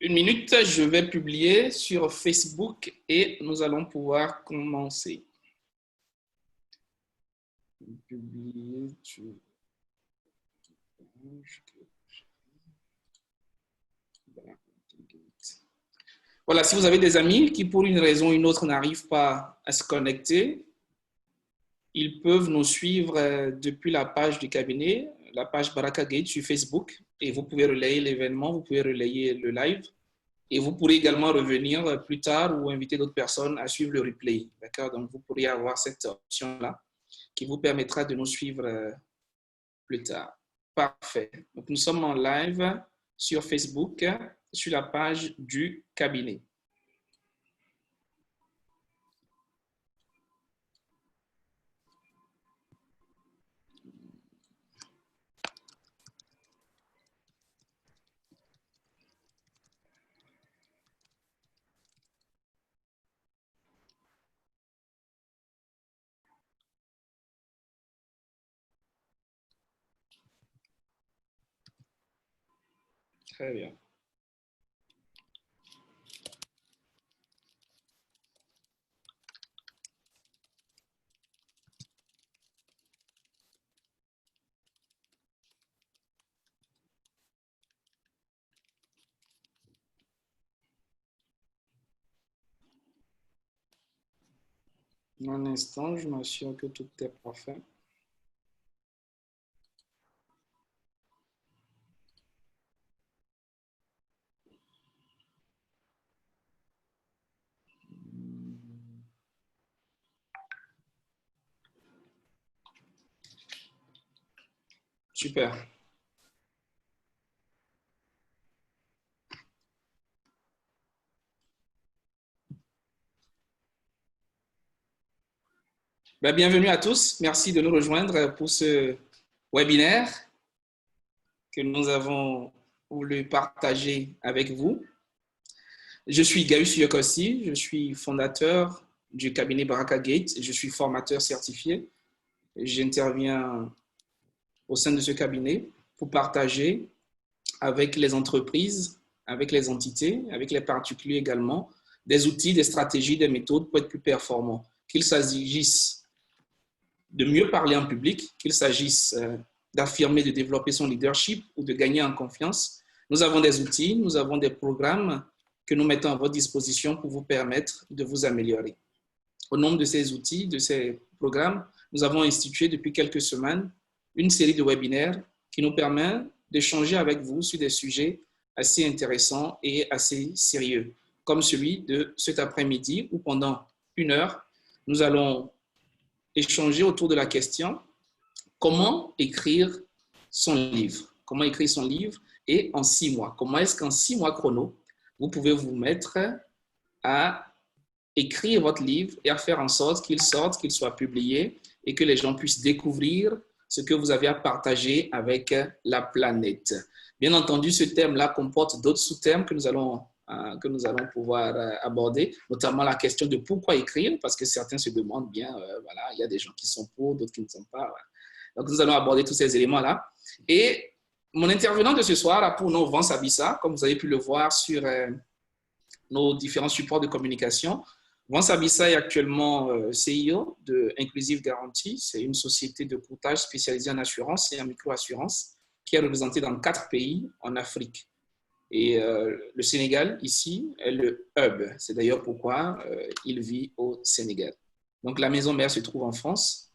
Une minute, je vais publier sur Facebook et nous allons pouvoir commencer. Publier sur... Voilà, si vous avez des amis qui, pour une raison ou une autre, n'arrivent pas à se connecter, ils peuvent nous suivre depuis la page du cabinet, la page Baraka Gate sur Facebook, et vous pouvez relayer l'événement, vous pouvez relayer le live, et vous pourrez également revenir plus tard ou inviter d'autres personnes à suivre le replay. D'accord? Donc, vous pourriez avoir cette option-là qui vous permettra de nous suivre plus tard. Parfait. Donc, nous sommes en live sur Facebook, sur la page du cabinet. Très bien. Un instant, je m'assure que tout est parfait. Super. Ben, bienvenue à tous. Merci de nous rejoindre pour ce webinaire que nous avons voulu partager avec vous. Je suis Gaius Yokossi, je suis fondateur du cabinet Baraka Gate, je suis formateur certifié. J'interviens au sein de ce cabinet pour partager avec les entreprises, avec les entités, avec les particuliers également, des outils, des stratégies, des méthodes pour être plus performants. Qu'il s'agisse de mieux parler en public, qu'il s'agisse d'affirmer, de développer son leadership ou de gagner en confiance. Nous avons des outils, nous avons des programmes que nous mettons à votre disposition pour vous permettre de vous améliorer. Au nom de ces outils, de ces programmes, nous avons institué depuis quelques semaines une série de webinaires qui nous permet d'échanger avec vous sur des sujets assez intéressants et assez sérieux, comme celui de cet après-midi où pendant 1 heure, nous allons échanger autour de la question « Comment écrire son livre ?» Comment écrire son livre et en 6 mois. Comment est-ce qu'en 6 mois chrono, vous pouvez vous mettre à écrire votre livre et à faire en sorte qu'il sorte, qu'il soit publié et que les gens puissent découvrir ce que vous avez à partager avec la planète. Bien entendu, ce thème-là comporte d'autres sous-thèmes que nous allons pouvoir aborder, notamment la question de pourquoi écrire, parce que certains se demandent bien, voilà, il y a des gens qui sont pour, d'autres qui ne sont pas. Voilà. Donc, nous allons aborder tous ces éléments-là. Et mon intervenant de ce soir a pour nom Vance Abissa, comme vous avez pu le voir sur nos différents supports de communication. Vance Abissa est actuellement CEO de Inclusive Guarantee. C'est une société de courtage spécialisée en assurance et en micro-assurance qui est représentée dans 4 pays en Afrique. Et le Sénégal, ici, est le hub. C'est d'ailleurs pourquoi il vit au Sénégal. Donc, la maison mère se trouve en France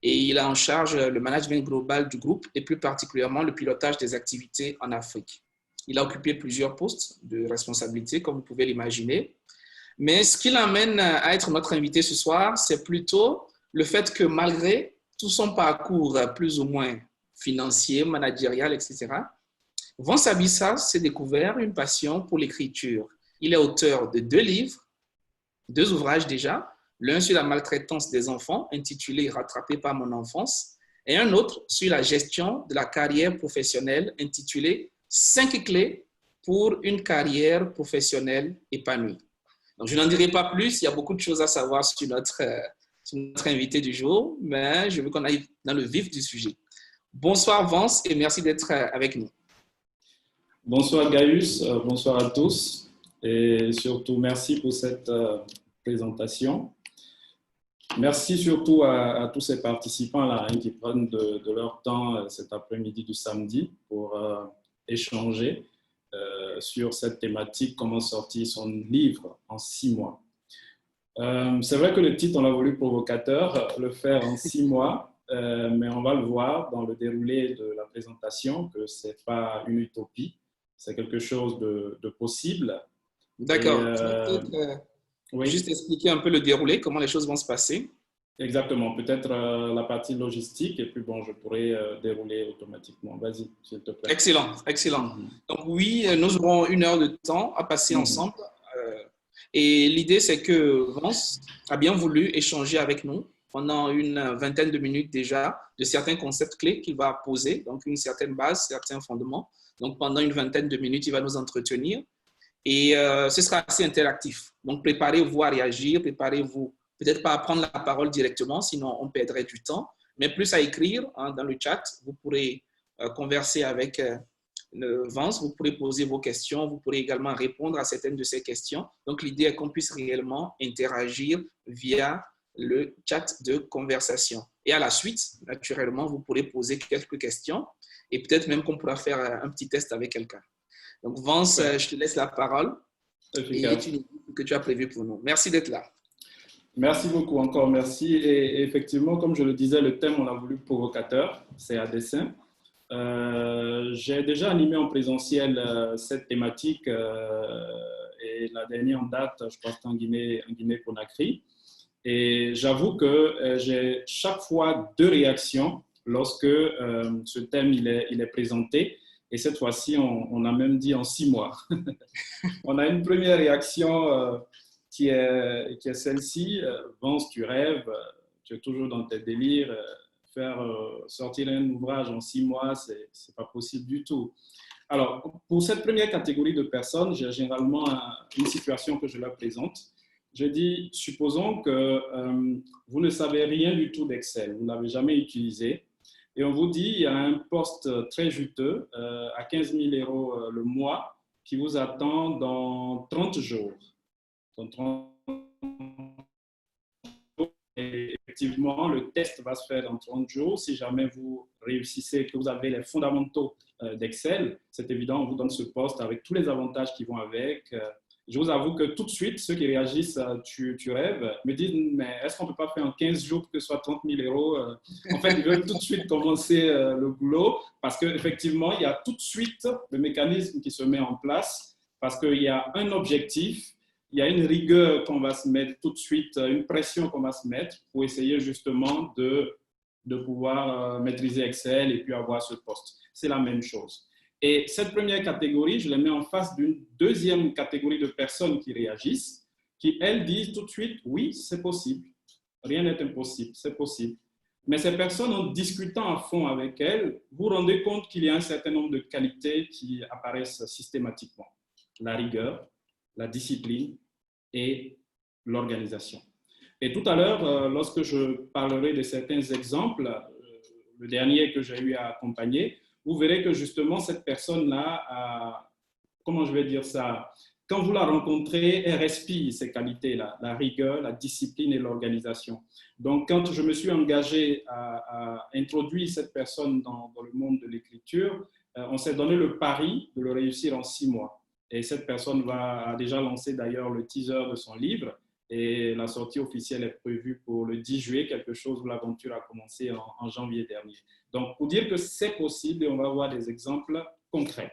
et il a en charge le management global du groupe et plus particulièrement le pilotage des activités en Afrique. Il a occupé plusieurs postes de responsabilité, comme vous pouvez l'imaginer. Mais ce qui l'amène à être notre invité ce soir, c'est plutôt le fait que malgré tout son parcours plus ou moins financier, managérial, etc., Vance Abissa s'est découvert une passion pour l'écriture. Il est auteur de 2 livres, 2 ouvrages déjà, l'un sur la maltraitance des enfants, intitulé « Rattrapé par mon enfance », et un autre sur la gestion de la carrière professionnelle, intitulé « 5 clés pour une carrière professionnelle épanouie ». Donc, je n'en dirai pas plus, il y a beaucoup de choses à savoir sur notre invité du jour, mais je veux qu'on aille dans le vif du sujet. Bonsoir Vance et merci d'être avec nous. Bonsoir Gaius, bonsoir à tous et surtout merci pour cette présentation. Merci surtout à tous ces participants-là qui prennent de leur temps cet après-midi du samedi pour échanger sur cette thématique, comment sortir son livre en 6 mois. C'est vrai que le titre, on l'a voulu provocateur, le faire en 6 mois, mais on va le voir dans le déroulé de la présentation que ce n'est pas une utopie, c'est quelque chose de possible. D'accord. Tu peux peut-être juste Oui, expliquer un peu le déroulé, comment les choses vont se passer? exactement. Peut-être la partie logistique et puis bon, je pourrais dérouler automatiquement. Vas-y, s'il te plaît. Excellent, excellent. Mhm. Donc oui, nous aurons 1 heure de temps à passer Mhm. ensemble. Et l'idée, c'est que Vance a bien voulu échanger avec nous pendant une vingtaine de minutes déjà de certains concepts clés qu'il va poser, donc une certaine base, certains fondements. Donc pendant une vingtaine de minutes, il va nous entretenir et ce sera assez interactif. Donc préparez-vous à réagir, préparez-vous peut-être pas à prendre la parole directement, sinon on perdrait du temps, mais plus à écrire hein, dans le chat. Vous pourrez converser avec Vance, vous pourrez poser vos questions, vous pourrez également répondre à certaines de ces questions. Donc, l'idée est qu'on puisse réellement interagir via le chat de conversation. Et à la suite, naturellement, vous pourrez poser quelques questions et peut-être même qu'on pourra faire un petit test avec quelqu'un. Donc, Vance, Super, je te laisse la parole et tu efficace. nous dis ce que tu as prévu pour nous. Merci d'être là. Merci beaucoup, encore merci. Et effectivement, comme je le disais, le thème, on l'a voulu provocateur, c'est à dessein. J'ai déjà animé en présentiel cette thématique et la dernière en date, je crois que c'était en Guinée-Conakry. Et j'avoue que j'ai chaque fois deux réactions lorsque ce thème il est présenté. Et cette fois-ci, on a même dit en 6 mois. On a une première réaction qui est celle-ci. Vance, tu rêves, tu es toujours dans tes délires. Faire sortir un ouvrage en 6 mois, c'est pas possible du tout. Alors, pour cette première catégorie de personnes, j'ai généralement une situation que je leur présente. Je dis, supposons que vous ne savez rien du tout d'Excel, vous ne l'avez jamais utilisé, et on vous dit, il y a un poste très juteux à 15 000 euros le mois qui vous attend dans 30 jours. Dans 30 et effectivement, le test va se faire dans 30 jours. Si jamais vous réussissez, que vous avez les fondamentaux d'Excel, c'est évident, on vous donne ce poste avec tous les avantages qui vont avec. Je vous avoue que tout de suite, ceux qui réagissent, tu rêves, me disent, mais est-ce qu'on ne peut pas faire en 15 jours que ce soit 30 000 euros En fait, ils veulent tout de suite commencer le boulot parce qu'effectivement, il y a tout de suite le mécanisme qui se met en place parce qu'il y a un objectif, il y a une rigueur qu'on va se mettre tout de suite, une pression qu'on va se mettre pour essayer justement de pouvoir maîtriser Excel et puis avoir ce poste. C'est la même chose. Et cette première catégorie, je la mets en face d'une deuxième catégorie de personnes qui réagissent, qui, elles, disent tout de suite, oui, c'est possible. Rien n'est impossible, c'est possible. Mais ces personnes, en discutant à fond avec elles, vous vous rendez compte qu'il y a un certain nombre de qualités qui apparaissent systématiquement. La rigueur, la discipline et l'organisation. Et tout à l'heure, lorsque je parlerai de certains exemples, le dernier que j'ai eu à accompagner, vous verrez que justement cette personne-là a, comment je vais dire ça, quand vous la rencontrez, elle respire ces qualités-là, la rigueur, la discipline et l'organisation. Donc, quand je me suis engagé à introduire cette personne dans le monde de l'écriture, on s'est donné le pari de le réussir en 6 mois. Et cette personne a déjà lancé d'ailleurs le teaser de son livre et la sortie officielle est prévue pour le 10 juillet, quelque chose où l'aventure a commencé en janvier dernier. Donc, pour dire que c'est possible et on va voir des exemples concrets.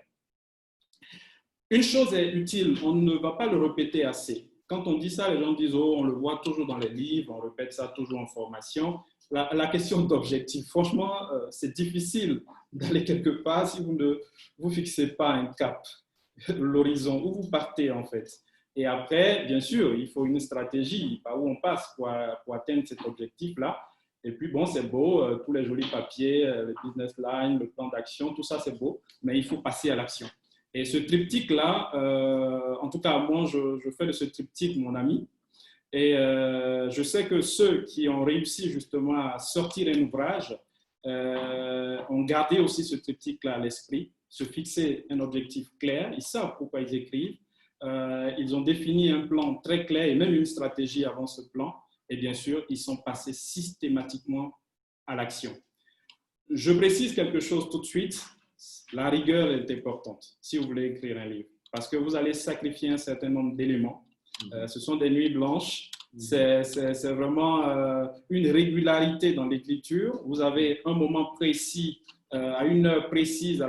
Une chose est utile, on ne va pas le répéter assez. Quand on dit ça, les gens disent, oh, on le voit toujours dans les livres, on répète ça toujours en formation. La question d'objectif, franchement, c'est difficile d'aller quelque part si vous ne vous fixez pas un cap, l'horizon, où vous partez en fait. Et après, bien sûr, il faut une stratégie, par où on passe pour atteindre cet objectif-là. Et puis, bon, c'est beau, tous les jolis papiers, le business line, le plan d'action, tout ça, c'est beau, mais il faut passer à l'action. Et ce triptyque-là, en tout cas, moi, je fais de ce triptyque mon ami. Et je sais que ceux qui ont réussi justement à sortir un ouvrage ont gardé aussi ce triptyque-là à l'esprit. se fixer un objectif clair, ils savent pourquoi ils écrivent, ils ont défini un plan très clair et même une stratégie avant ce plan, et bien sûr, ils sont passés systématiquement à l'action. Je précise quelque chose tout de suite, la rigueur est importante si vous voulez écrire un livre, parce que vous allez sacrifier un certain nombre d'éléments. Ce sont des nuits blanches, c'est vraiment une régularité dans l'écriture. Vous avez un moment précis, à une heure précise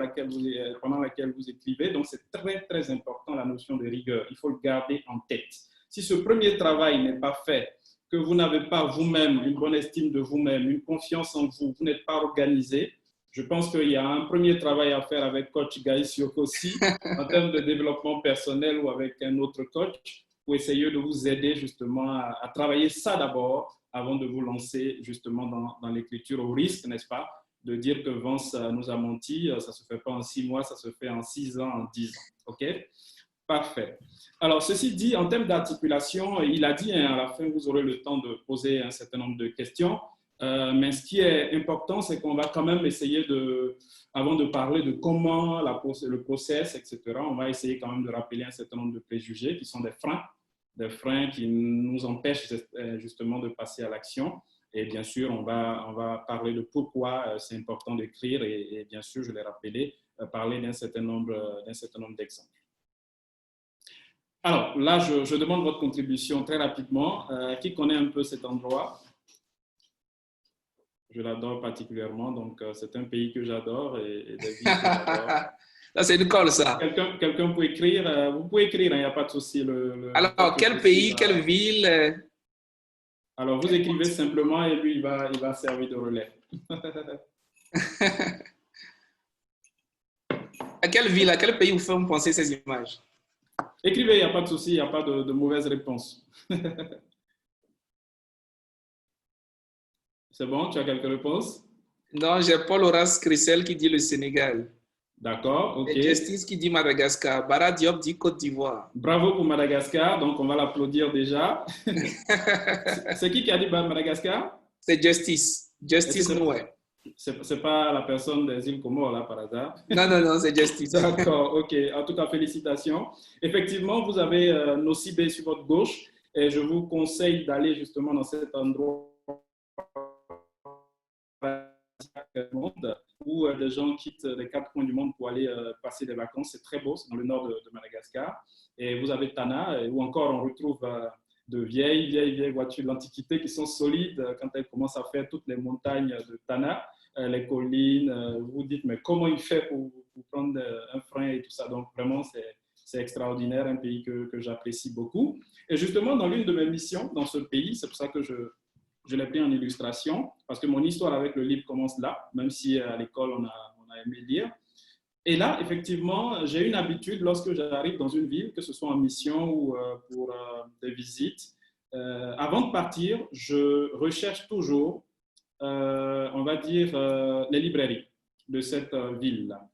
pendant laquelle vous écrivez, donc c'est très très important la notion de rigueur, il faut le garder en tête. Si ce premier travail n'est pas fait, que vous n'avez pas vous-même une bonne estime de vous-même, une confiance en vous, vous n'êtes pas organisé, je pense qu'il y a un premier travail à faire avec coach Gaïs Yokosi en termes de développement personnel ou avec un autre coach pour essayer de vous aider justement à travailler ça d'abord avant de vous lancer justement dans l'écriture au risque, n'est-ce pas, de dire que Vance nous a menti, ça ne se fait pas en 6 mois, ça se fait en 6 ans, en 10 ans. OK? Parfait. Alors, ceci dit, en termes d'articulation, il a dit, à la fin, vous aurez le temps de poser un certain nombre de questions. Mais ce qui est important, c'est qu'on va quand même essayer avant de parler de comment le process, etc., on va essayer quand même de rappeler un certain nombre de préjugés qui sont des freins qui nous empêchent justement de passer à l'action. Et bien sûr, on va parler de pourquoi c'est important d'écrire et bien sûr, je l'ai rappelé, parler d'un certain nombre d'exemples. Alors là, je demande votre contribution très rapidement. Qui connaît un peu cet endroit? Je l'adore particulièrement, donc c'est un pays que j'adore et des villes que j'adore. Là, c'est une colle, ça. Quelqu'un peut écrire, vous pouvez écrire, il n'y a pas de souci. Alors, quel pays, quelle ville? Alors, vous écrivez simplement et lui, il va servir de relais. À quelle ville, à quel pays vous font penser ces images? Écrivez, il n'y a pas de souci, il n'y a pas de mauvaise réponse. C'est bon, tu as quelques réponses? Non, j'ai Paul Horace Crissel qui dit le Sénégal. D'accord, ok. Et Justice qui dit Madagascar. Bara Diop dit Côte d'Ivoire. Bravo pour Madagascar, donc on va l'applaudir déjà. C'est qui a dit Madagascar? C'est Justice. Justice Noué. C'est pas la personne des îles Comores, là, par hasard? Non, c'est Justice. D'accord, ok. En tout cas, félicitations. Effectivement, vous avez Nocibé sur votre gauche et je vous conseille d'aller justement dans cet endroit où des gens quittent les 4 coins du monde pour aller passer des vacances. C'est très beau, c'est dans le nord de Madagascar. Et vous avez Tana, où encore on retrouve de vieilles voitures de l'Antiquité qui sont solides quand elles commencent à faire toutes les montagnes de Tana, les collines. Vous vous dites, mais comment il fait pour prendre un frein et tout ça? Donc vraiment, c'est extraordinaire, un pays que j'apprécie beaucoup. Et justement, dans l'une de mes missions dans ce pays, c'est pour ça que je l'ai pris en illustration, parce que mon histoire avec le livre commence là, même si à l'école, on a aimé lire. Et là, effectivement, j'ai une habitude, lorsque j'arrive dans une ville, que ce soit en mission ou pour des visites, avant de partir, je recherche toujours, on va dire, les librairies de cette ville-là.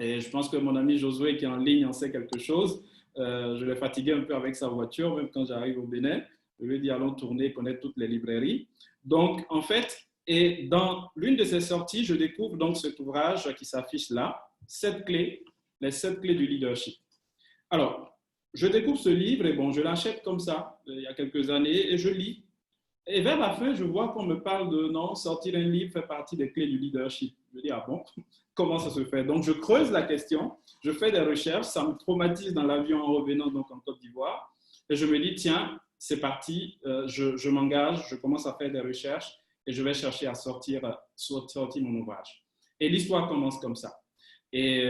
Et je pense que mon ami Josué, qui est en ligne, en sait quelque chose. Je l'ai fatigué un peu avec sa voiture, même quand j'arrive au Bénin. Je lui ai dit, allons tourner, connaître toutes les librairies. Donc, en fait, et dans l'une de ces sorties, je découvre donc cet ouvrage qui s'affiche là, les 7 clés du leadership. Alors, je découvre ce livre et bon, je l'achète comme ça, il y a quelques années, et je lis. Et vers la fin, je vois qu'on me parle de non, sortir un livre fait partie des clés du leadership. Je dis, ah bon, comment ça se fait? Donc, je creuse la question, je fais des recherches, ça me traumatise dans l'avion en revenant donc en Côte d'Ivoire, et je me dis, tiens, c'est parti, je m'engage, je commence à faire des recherches et je vais chercher à sortir mon ouvrage. Et l'histoire commence comme ça. Et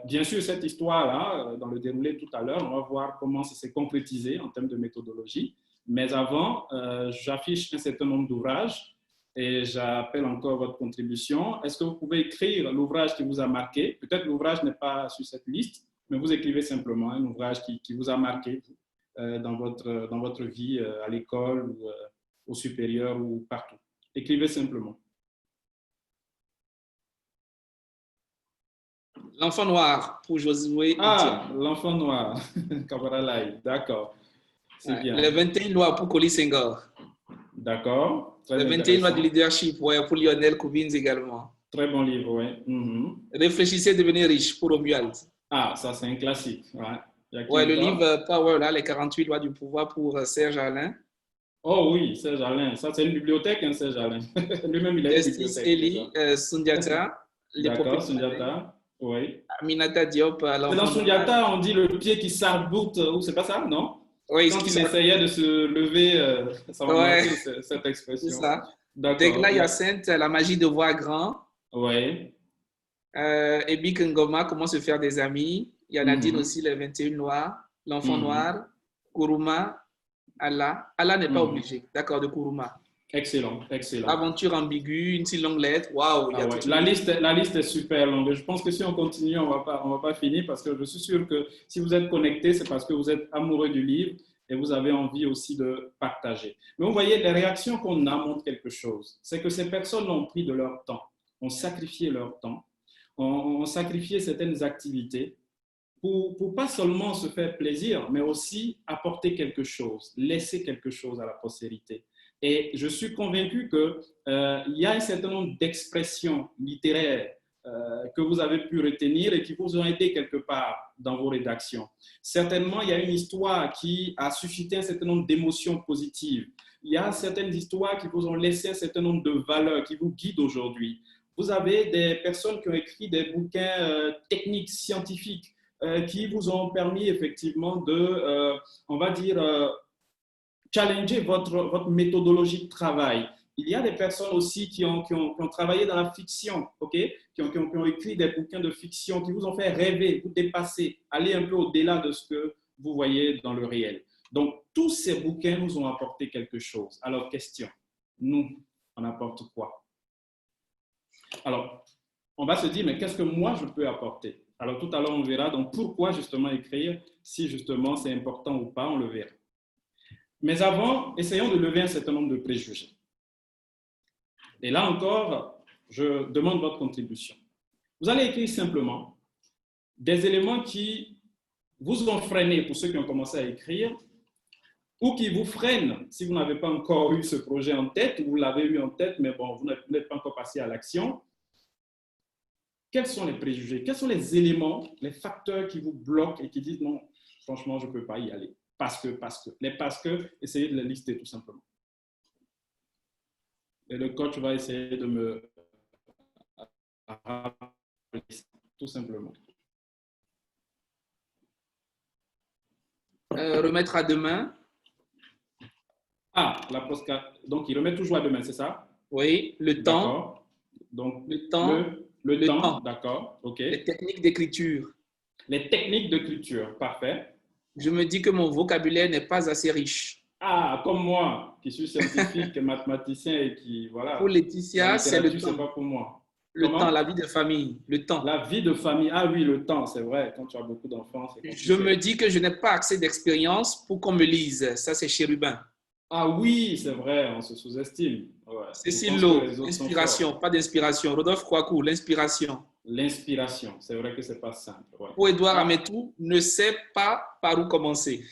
bien sûr, cette histoire-là, dans le déroulé tout à l'heure, on va voir comment ça s'est concrétisé en termes de méthodologie. Mais avant, j'affiche un certain nombre d'ouvrages et j'appelle encore votre contribution. Est-ce que vous pouvez écrire l'ouvrage qui vous a marqué? Peut-être l'ouvrage n'est pas sur cette liste, mais vous écrivez simplement un ouvrage qui vous a marqué dans votre vie à l'école ou au supérieur ou partout. Écrivez simplement. L'enfant noir pour Josué. Ah, l'enfant noir. Kabaralai, d'accord. C'est bien. Les 21 lois pour Colis Senghor. D'accord. Les 21 lois de leadership pour Lionel Coubins également. Très bon livre, oui. Mhm. Réfléchissez, devenez riche pour Romuald. Ah, ça, c'est un classique. Ouais. Il y a qui Ouais, le livre encore? Power, là, les 48 lois du pouvoir pour Serge Alain. Oh oui, Serge Alain. Ça, c'est une bibliothèque, hein, Serge Alain. Lui-même, il a une Justice bibliothèque déjà. Eli, Sundiata, l'épopée D'accord, de Malin. Sundiata. Oui. Aminata Diop, C'est dans l'enfant noir. Sundiata, on dit le pied qui s'arc-boute, ou c'est pas ça, non? Oui, ce Quand qui il essayait de se lever, ça m'a ouais, marqué cette c'est expression. ça. D'accord. Degla Hyacinthe, la magie de voir grand. Oui. Ebi Ngoma, comment se faire des amis. Il y a Nadine Mhm. aussi, les 21 noirs. L'enfant Mhm. noir. Kuruma, Allah. Allah n'est pas Mhm. obligé, d'accord, de Kuruma. Excellent, excellent. Aventure ambiguë, une si longue lettre. Waouh, il y Ah a ouais. toute une liste. La liste est super longue. Je pense que si on continue, on va pas finir parce que je suis sûr que si vous êtes connecté, c'est parce que vous êtes amoureux du livre et vous avez envie aussi de partager. Mais vous voyez, les réactions qu'on a montrent quelque chose. C'est que ces personnes ont pris de leur temps, ont sacrifié leur temps, ont sacrifié certaines activités pour pas seulement se faire plaisir, mais aussi apporter quelque chose, laisser quelque chose à la postérité. Et je suis convaincu qu'il y a un certain nombre d'expressions littéraires que vous avez pu retenir et qui vous ont aidé quelque part dans vos rédactions. Certainement, il y a une histoire qui a suscité un certain nombre d'émotions positives. Il y a certaines histoires qui vous ont laissé un certain nombre de valeurs qui vous guident aujourd'hui. Vous avez des personnes qui ont écrit des bouquins techniques, scientifiques, qui vous ont permis effectivement de, on va dire, challenger votre méthodologie de travail. Il y a des personnes aussi qui ont travaillé dans la fiction, okay? qui ont écrit des bouquins de fiction, qui vous ont fait rêver, vous dépasser, aller un peu au-delà de ce que vous voyez dans le réel. Donc, tous ces bouquins nous ont apporté quelque chose. Alors, question, nous, on apporte quoi? Alors, on va se dire, mais qu'est-ce que moi je peux apporter? Alors, tout à l'heure, on verra donc pourquoi justement écrire, si justement c'est important ou pas, on le verra. Mais avant, essayons de lever un certain nombre de préjugés. Et là encore, je demande votre contribution. Vous allez écrire simplement des éléments qui vous ont freiné pour ceux qui ont commencé à écrire, ou qui vous freinent si vous n'avez pas encore eu ce projet en tête, ou vous l'avez eu en tête, mais bon, vous n'êtes pas encore passé à l'action. Quels sont les préjugés? Quels sont les éléments, les facteurs qui vous bloquent et qui disent non, franchement, je ne peux pas y aller? Parce que. Les parce que, essayez de les lister tout simplement. Et le coach va essayer de me rappeler tout simplement. Remettre à demain. Ah, la postcard. Donc, il remet toujours à demain, c'est ça? Oui, le temps. D'accord. Donc, Le temps. le Le temps, temps. d'accord, ok. Les techniques d'écriture. Les techniques de culture, parfait. Je me dis que mon vocabulaire n'est pas assez riche. Ah, comme moi, qui suis scientifique, mathématicien et qui, Pour voilà, la Laetitia, c'est le littérature, c'est temps. pas pour moi. Le temps, la Comment? vie de famille. Le temps. La vie de famille. Ah oui, le temps, c'est vrai. Quand tu as beaucoup d'enfants, c'est Je me compliqué. dis que je n'ai pas assez d'expérience pour qu'on me lise. Ça, c'est chérubin. Ah oui, c'est vrai, on se sous-estime. Ouais. On Cécile pense que Lo, les autres sont inspiration, forts. pas d'inspiration. Rodolphe Kouakou, l'inspiration. L'inspiration, c'est vrai que c'est pas simple. Ouais. Pour Edouard Ah, Ametou, ne sait pas par où commencer.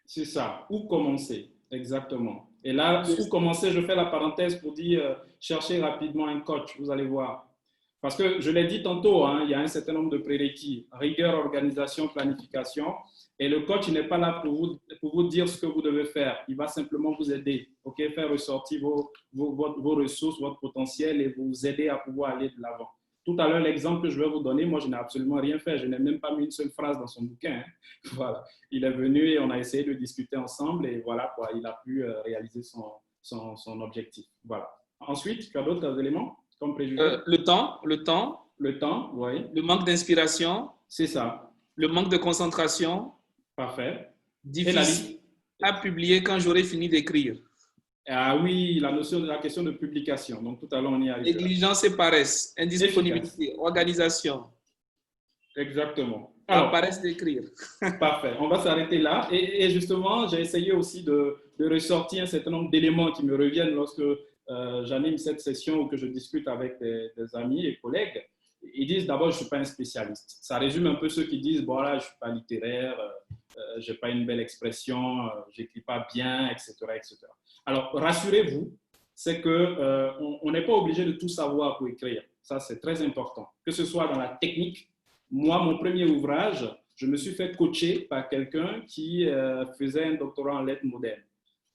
c'est ça. Où commencer? Exactement. Et là, où commencer, je fais la parenthèse pour dire cherchez rapidement un coach, vous allez voir. Parce que je l'ai dit tantôt, hein, il y a un certain nombre de prérequis, rigueur, organisation, planification. Et le coach n'est pas là pour vous dire ce que vous devez faire. Il va simplement vous aider, okay? Faire ressortir vos ressources, votre potentiel et vous aider à pouvoir aller de l'avant. Tout à l'heure, l'exemple que je vais vous donner, moi, je n'ai absolument rien fait. Je n'ai même pas mis une seule phrase dans son bouquin. Hein. Voilà. Il est venu et on a essayé de discuter ensemble et voilà, quoi, il a pu réaliser son objectif. Voilà. Ensuite, tu as d'autres éléments comme préjugés? Le temps, le temps, Le temps, oui. le manque d'inspiration, C'est ça. le manque de concentration, Parfait. Et la difficile liste? à publier quand j'aurai fini d'écrire. Ah oui, la question de publication. Donc, tout à l'heure, on y est arrivé là. Négligence et paresse, Efficace. indisponibilité, organisation, Exactement. la Alors, paresse d'écrire. parfait. On va s'arrêter là. Et justement, j'ai essayé aussi de ressortir un certain nombre d'éléments qui me reviennent lorsque j'anime cette session ou que je discute avec des amis et collègues. Ils disent d'abord, je ne suis pas un spécialiste. Ça résume un peu ceux qui disent, bon là, je ne suis pas littéraire, je n'ai pas une belle expression, je n'écris pas bien, etc., etc. Alors, rassurez-vous, c'est qu'on n'est pas obligé de tout savoir pour écrire. Ça, c'est très important. Que ce soit dans la technique. Moi, mon premier ouvrage, je me suis fait coacher par quelqu'un qui faisait un doctorat en lettres modernes,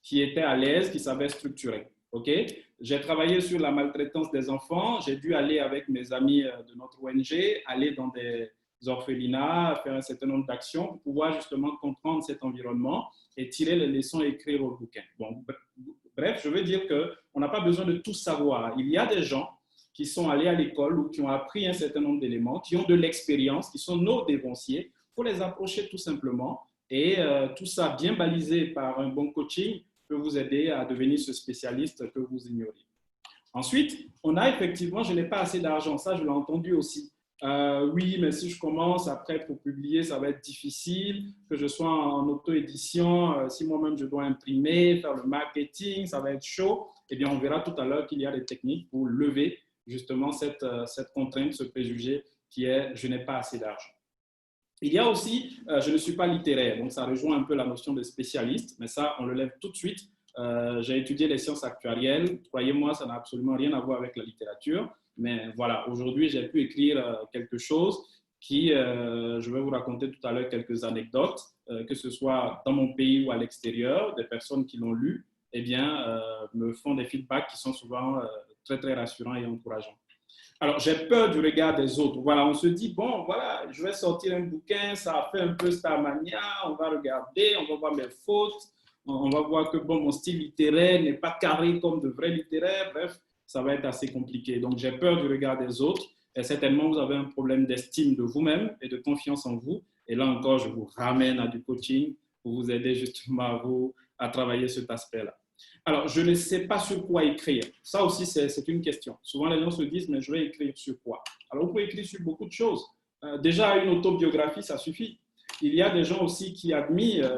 qui était à l'aise, qui savait structurer. Okay? J'ai travaillé sur la maltraitance des enfants. J'ai dû aller avec mes amis de notre ONG, aller dans des orphelinats, faire un certain nombre d'actions pour pouvoir justement comprendre cet environnement et tirer les leçons et écrire au bouquin. Bon, bref, je veux dire qu'on n'a pas besoin de tout savoir. Il y a des gens qui sont allés à l'école ou qui ont appris un certain nombre d'éléments, qui ont de l'expérience, qui sont nos dévanciers. Il faut les approcher tout simplement. Et tout ça bien balisé par un bon coaching peut vous aider à devenir ce spécialiste que vous ignorez. Ensuite, on a effectivement, je n'ai pas assez d'argent. Ça, je l'ai entendu aussi. Oui, mais si je commence après pour publier, ça va être difficile, que je sois en auto-édition, si moi-même je dois imprimer, faire le marketing, ça va être chaud. Eh bien, on verra tout à l'heure qu'il y a des techniques pour lever justement cette contrainte, ce préjugé qui est « je n'ai pas assez d'argent ». Il y a aussi « je ne suis pas littéraire », donc ça rejoint un peu la notion de spécialiste, mais ça, on le lève tout de suite. J'ai étudié les sciences actuarielles, croyez-moi, ça n'a absolument rien à voir avec la littérature. Mais voilà, aujourd'hui, j'ai pu écrire quelque chose qui, je vais vous raconter tout à l'heure quelques anecdotes, que ce soit dans mon pays ou à l'extérieur, des personnes qui l'ont lu, eh bien, me font des feedbacks qui sont souvent très, très rassurants et encourageants. Alors, j'ai peur du regard des autres. Voilà, on se dit, bon, voilà, je vais sortir un bouquin, ça a fait un peu Starmania, on va regarder, on va voir mes fautes, on va voir que, bon, mon style littéraire n'est pas carré comme de vrais littéraires, bref. Ça va être assez compliqué. Donc, j'ai peur du regard des autres. Et certainement, vous avez un problème d'estime de vous-même et de confiance en vous. Et là encore, je vous ramène à du coaching pour vous aider justement à travailler cet aspect-là. Alors, je ne sais pas sur quoi écrire. Ça aussi, c'est une question. Souvent, les gens se disent, mais je vais écrire sur quoi? Alors, vous pouvez écrire sur beaucoup de choses. Déjà, une autobiographie, ça suffit. Il y a des gens aussi qui admirent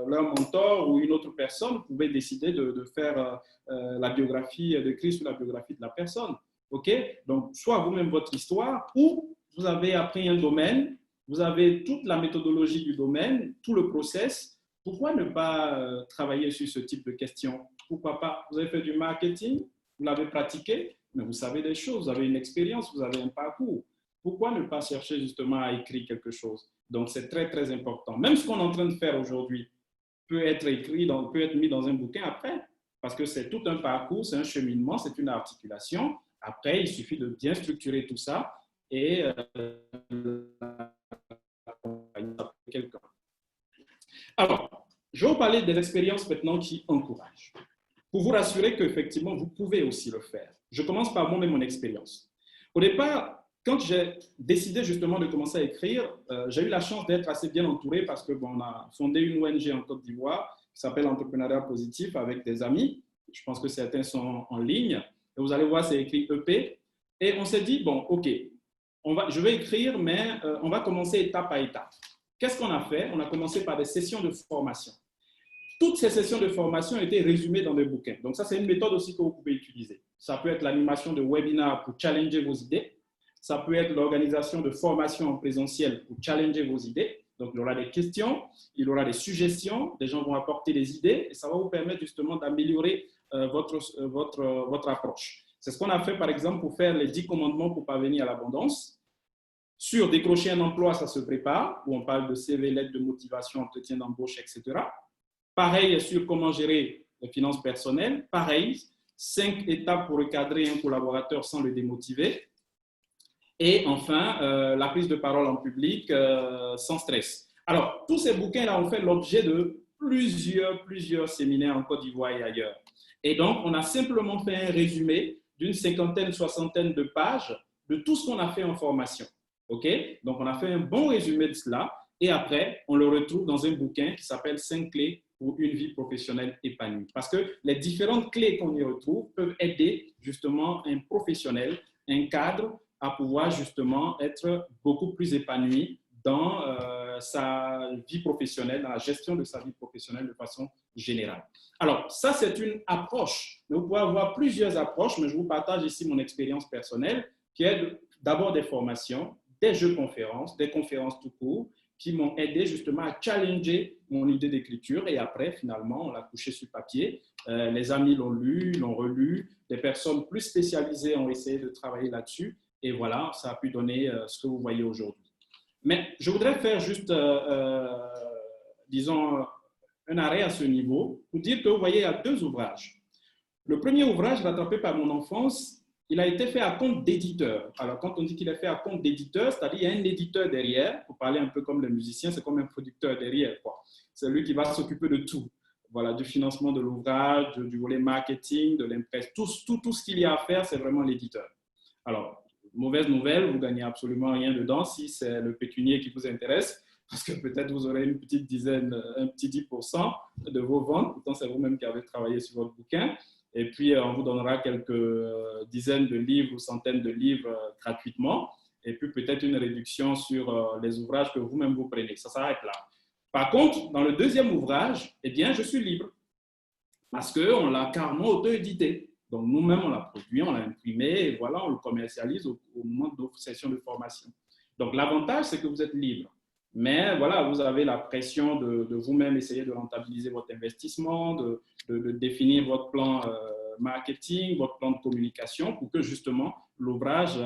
leur mentor ou une autre personne. Vous pouvez décider de faire la biographie, d'écrire sur la biographie de la personne. Okay? Donc, soit vous-même votre histoire, ou vous avez appris un domaine, vous avez toute la méthodologie du domaine, tout le process. Pourquoi ne pas travailler sur ce type de questions? Pourquoi pas? Vous avez fait du marketing, vous l'avez pratiqué, mais vous savez des choses, vous avez une expérience, vous avez un parcours. Pourquoi ne pas chercher justement à écrire quelque chose? Donc, c'est très, très important. Même ce qu'on est en train de faire aujourd'hui peut être écrit, peut être mis dans un bouquin après, parce que c'est tout un parcours, c'est un cheminement, c'est une articulation. Après, il suffit de bien structurer tout ça et quelqu'un. Alors, je vais vous parler des expériences maintenant qui encouragent. Pour vous rassurer qu'effectivement, vous pouvez aussi le faire. Je commence par moi-même mon expérience. Au départ, quand j'ai décidé justement de commencer à écrire, j'ai eu la chance d'être assez bien entouré parce que on a fondé une ONG en Côte d'Ivoire qui s'appelle Entrepreneuriat Positif avec des amis. Je pense que certains sont en ligne. Et vous allez voir, c'est écrit EP. Et on s'est dit, bon, OK, je vais écrire, mais on va commencer étape par étape. Qu'est-ce qu'on a fait? On a commencé par des sessions de formation. Toutes ces sessions de formation étaient résumées dans des bouquins. Donc ça, c'est une méthode aussi que vous pouvez utiliser. Ça peut être l'animation de webinaires pour challenger vos idées. Ça peut être l'organisation de formations en présentiel pour challenger vos idées. Donc, il y aura des questions, il y aura des suggestions, des gens vont apporter des idées et ça va vous permettre justement d'améliorer votre approche. C'est ce qu'on a fait, par exemple, pour faire les 10 commandements pour parvenir à l'abondance. Sur décrocher un emploi, ça se prépare, où on parle de CV, lettre de motivation, entretien d'embauche, etc. Pareil sur comment gérer les finances personnelles. Pareil, 5 étapes pour recadrer un collaborateur sans le démotiver. Et enfin, la prise de parole en public sans stress. Alors, tous ces bouquins-là ont fait l'objet de plusieurs séminaires en Côte d'Ivoire et ailleurs. Et donc, on a simplement fait un résumé d'une cinquantaine, soixantaine de pages de tout ce qu'on a fait en formation. Okay? Donc, on a fait un bon résumé de cela. Et après, on le retrouve dans un bouquin qui s'appelle « 5 clés pour une vie professionnelle épanouie ». Parce que les différentes clés qu'on y retrouve peuvent aider justement un professionnel, un cadre, à pouvoir justement être beaucoup plus épanoui dans sa vie professionnelle, dans la gestion de sa vie professionnelle de façon générale. Alors, ça, c'est une approche. Mais vous pouvez avoir plusieurs approches, mais je vous partage ici mon expérience personnelle, qui est d'abord des formations, des jeux conférences, des conférences tout court, qui m'ont aidé justement à challenger mon idée d'écriture. Et après, finalement, on l'a couché sur papier. Les amis l'ont lu, l'ont relu. Des personnes plus spécialisées ont essayé de travailler là-dessus. Et voilà, ça a pu donner ce que vous voyez aujourd'hui. Mais je voudrais faire juste, disons, un arrêt à ce niveau pour dire que vous voyez, il y a deux ouvrages. Le premier ouvrage, rattrapé par mon enfance, il a été fait à compte d'éditeur. Alors, quand on dit qu'il est fait à compte d'éditeur, c'est-à-dire qu'il y a un éditeur derrière, pour parler un peu comme les musiciens, c'est comme un producteur derrière, quoi. C'est lui qui va s'occuper de tout. Voilà, du financement de l'ouvrage, du volet marketing, de l'impresse, tout ce qu'il y a à faire, c'est vraiment l'éditeur. Alors, mauvaise nouvelle, vous ne gagnez absolument rien dedans si c'est le pécunier qui vous intéresse, parce que peut-être vous aurez une petite dizaine, un petit 10% de vos ventes, pourtant c'est vous-même qui avez travaillé sur votre bouquin. Et puis, on vous donnera quelques dizaines de livres ou centaines de livres gratuitement. Et puis, peut-être une réduction sur les ouvrages que vous-même vous prenez. Ça s'arrête là. Par contre, dans le deuxième ouvrage, eh bien, je suis libre. Parce qu'on l'a carrément auto-édité. Donc, nous-mêmes, on l'a produit, on l'a imprimé, et voilà, on le commercialise au moment de notre session de formation. Donc, l'avantage, c'est que vous êtes libre. Mais voilà, vous avez la pression de vous-même essayer de rentabiliser votre investissement, de définir votre plan marketing, votre plan de communication pour que justement l'ouvrage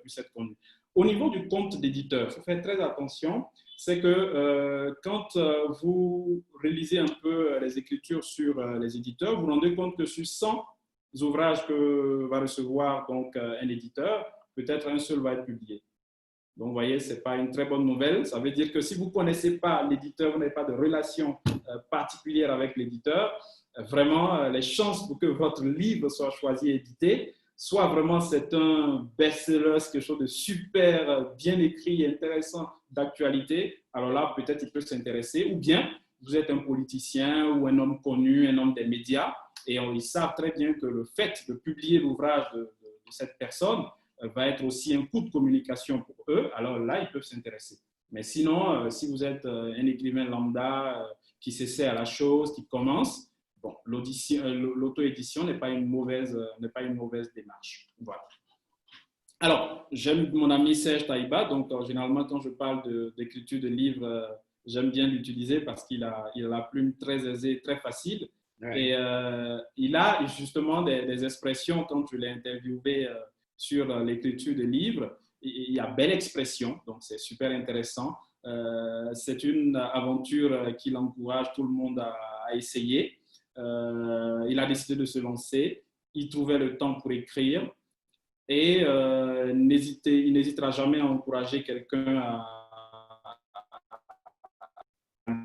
puisse être connu. Au niveau du compte d'éditeur, il faut faire très attention, c'est que quand vous réalisez un peu les écritures sur les éditeurs, vous vous rendez compte que sur 100 ouvrages que va recevoir donc, un éditeur, peut-être un seul va être publié. Donc, vous voyez, ce n'est pas une très bonne nouvelle. Ça veut dire que si vous ne connaissez pas l'éditeur, vous n'avez pas de relation particulière avec l'éditeur, vraiment, les chances pour que votre livre soit choisi et édité, soit vraiment c'est un best-seller, quelque chose de super bien écrit, intéressant, d'actualité, alors là, peut-être il peut s'intéresser. Ou bien, vous êtes un politicien ou un homme connu, un homme des médias, et ils savent très bien que le fait de publier l'ouvrage de cette personne va être aussi un coup de communication pour eux, alors là, ils peuvent s'intéresser. Mais sinon, si vous êtes un écrivain lambda qui s'essaie à la chose, qui commence, bon, l'auto-édition n'est pas une mauvaise démarche. Voilà. Alors, j'aime mon ami Serge Taïba, donc généralement, quand je parle d'écriture de livres, j'aime bien l'utiliser parce qu'il a la plume très aisée, très facile. Ouais. Et il a justement des expressions, quand je l'ai interviewé sur l'écriture de livres, il y a belle expression, donc c'est super intéressant. C'est une aventure qu'il encourage tout le monde à essayer. Il a décidé de se lancer, il trouvait le temps pour écrire et il n'hésitera jamais à encourager quelqu'un à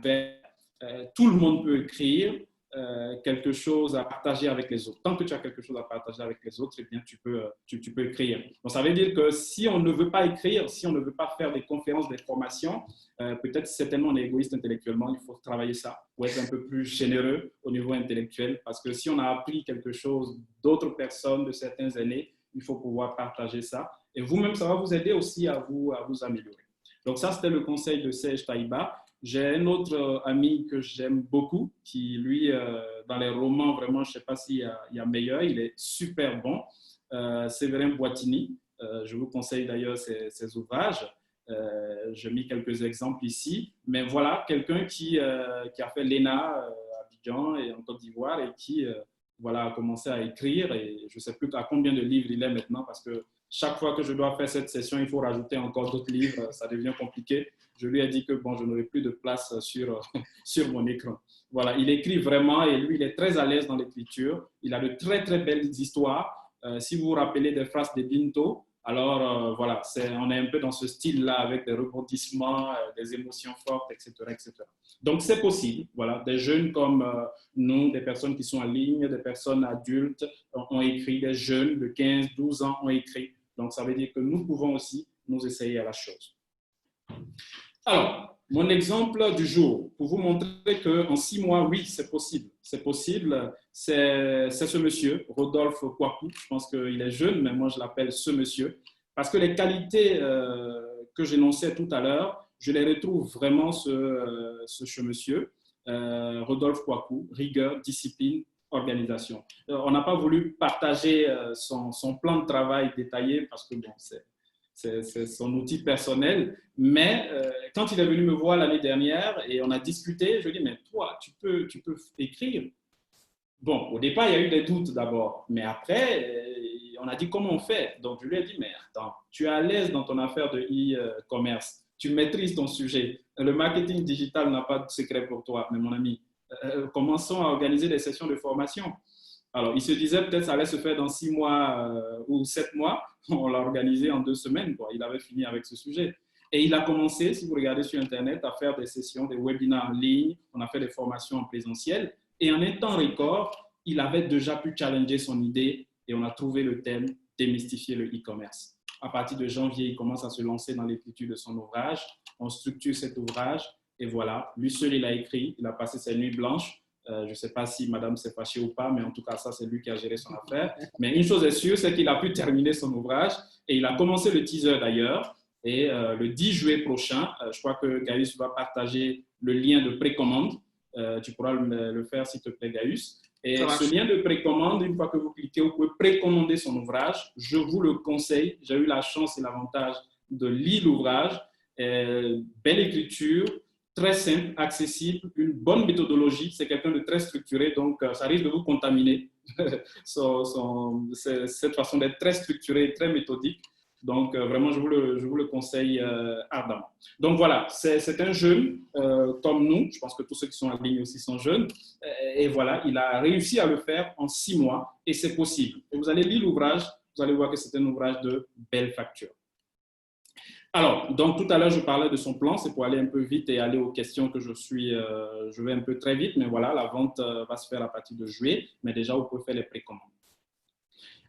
faire. Tout le monde peut écrire. Quelque chose à partager avec les autres. Tant que tu as quelque chose à partager avec les autres, eh bien, tu peux écrire. Donc, ça veut dire que si on ne veut pas écrire, si on ne veut pas faire des conférences, des formations, peut-être certainement on est égoïste intellectuellement, il faut travailler ça pour être un peu plus généreux au niveau intellectuel, parce que si on a appris quelque chose d'autres personnes de certaines années, il faut pouvoir partager ça. Et vous-même, ça va vous aider aussi à vous améliorer. Donc, ça, c'était le conseil de Serge Taïba. J'ai un autre ami que j'aime beaucoup, qui, lui, dans les romans, vraiment, je ne sais pas s'il y a meilleur, il est super bon. Séverin Boitini, je vous conseille d'ailleurs ses ouvrages. J'ai mis quelques exemples ici. Mais voilà, quelqu'un qui a fait l'ENA à Abidjan et en Côte d'Ivoire et qui voilà, a commencé à écrire. Et je ne sais plus à combien de livres il est maintenant parce que chaque fois que je dois faire cette session, il faut rajouter encore d'autres livres. Ça devient compliqué. Je lui ai dit que bon, je n'aurai plus de place sur mon écran. Voilà, il écrit vraiment et lui, il est très à l'aise dans l'écriture. Il a de très, très belles histoires. Si vous vous rappelez des phrases de Binto, alors voilà, on est un peu dans ce style-là avec des rebondissements, des émotions fortes, etc., etc. Donc, c'est possible. Voilà, des jeunes comme nous, des personnes qui sont en ligne, des personnes adultes ont écrit, des jeunes de 15, 12 ans ont écrit. Donc, ça veut dire que nous pouvons aussi nous essayer à la chose. Alors, mon exemple du jour, pour vous montrer qu'en 6 mois, oui, c'est possible. C'est possible. C'est ce monsieur, Rodolphe Kouakou. Je pense qu'il est jeune, mais moi, je l'appelle ce monsieur. Parce que les qualités que j'énonçais tout à l'heure, je les retrouve vraiment ce monsieur, Rodolphe Kouakou, rigueur, discipline, organisation. On n'a pas voulu partager son plan de travail détaillé parce que bon, c'est son outil personnel. Mais quand il est venu me voir l'année dernière et on a discuté, je lui ai dit, mais toi, tu peux écrire. Bon, au départ, il y a eu des doutes d'abord, mais après, on a dit comment on fait. Donc, je lui ai dit, mais attends, tu es à l'aise dans ton affaire de e-commerce, tu maîtrises ton sujet. Le marketing digital n'a pas de secret pour toi, mais mon ami, commençons à organiser des sessions de formation. Alors, il se disait peut-être ça allait se faire dans 6 mois ou 7 mois. On l'a organisé en 2 semaines, quoi. Il avait fini avec ce sujet. Et il a commencé, si vous regardez sur Internet, à faire des sessions, des webinaires en ligne. On a fait des formations en présentiel. Et en un temps record, il avait déjà pu challenger son idée et on a trouvé le thème « Démystifier le e-commerce ». À partir de janvier, il commence à se lancer dans l'écriture de son ouvrage. On structure cet ouvrage et voilà, lui seul, il a écrit. Il a passé ses nuits blanches. Je ne sais pas si madame s'est fâchée ou pas, mais en tout cas, ça, c'est lui qui a géré son affaire. Mais une chose est sûre, c'est qu'il a pu terminer son ouvrage et il a commencé le teaser d'ailleurs. Et le 10 juillet prochain, je crois que Gaius va partager le lien de précommande. Tu pourras le faire, s'il te plaît, Gaius. Et ce lien de précommande, une fois que vous cliquez, vous pouvez précommander son ouvrage. Je vous le conseille. J'ai eu la chance et l'avantage de lire l'ouvrage. Belle écriture, très simple, accessible, une bonne méthodologie. C'est quelqu'un de très structuré, donc ça risque de vous contaminer. Cette façon d'être très structuré, très méthodique. Donc, vraiment, je vous le conseille ardemment. Donc, voilà, c'est un jeune comme nous. Je pense que tous ceux qui sont en ligne aussi sont jeunes. Et voilà, il a réussi à le faire en 6 mois et c'est possible. Et vous allez lire l'ouvrage, vous allez voir que c'est un ouvrage de belle facture. Alors, donc tout à l'heure, je parlais de son plan. C'est pour aller un peu vite et aller aux questions que je vais un peu très vite. Mais voilà, la vente va se faire à partir de juillet. Mais déjà, vous pouvez faire les précommandes.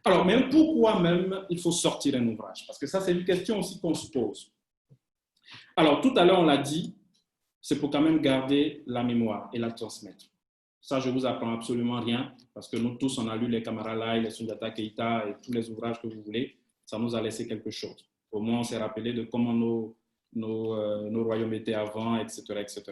Alors, mais pourquoi même il faut sortir un ouvrage? Parce que ça, c'est une question aussi qu'on se pose. Alors, tout à l'heure, on l'a dit, c'est pour quand même garder la mémoire et la transmettre. Ça, je ne vous apprends absolument rien, parce que nous tous, on a lu les Camara Lai, les Sundiata Keita et tous les ouvrages que vous voulez. Ça nous a laissé quelque chose. Au moins, on s'est rappelé de comment nos royaumes étaient avant, etc., etc.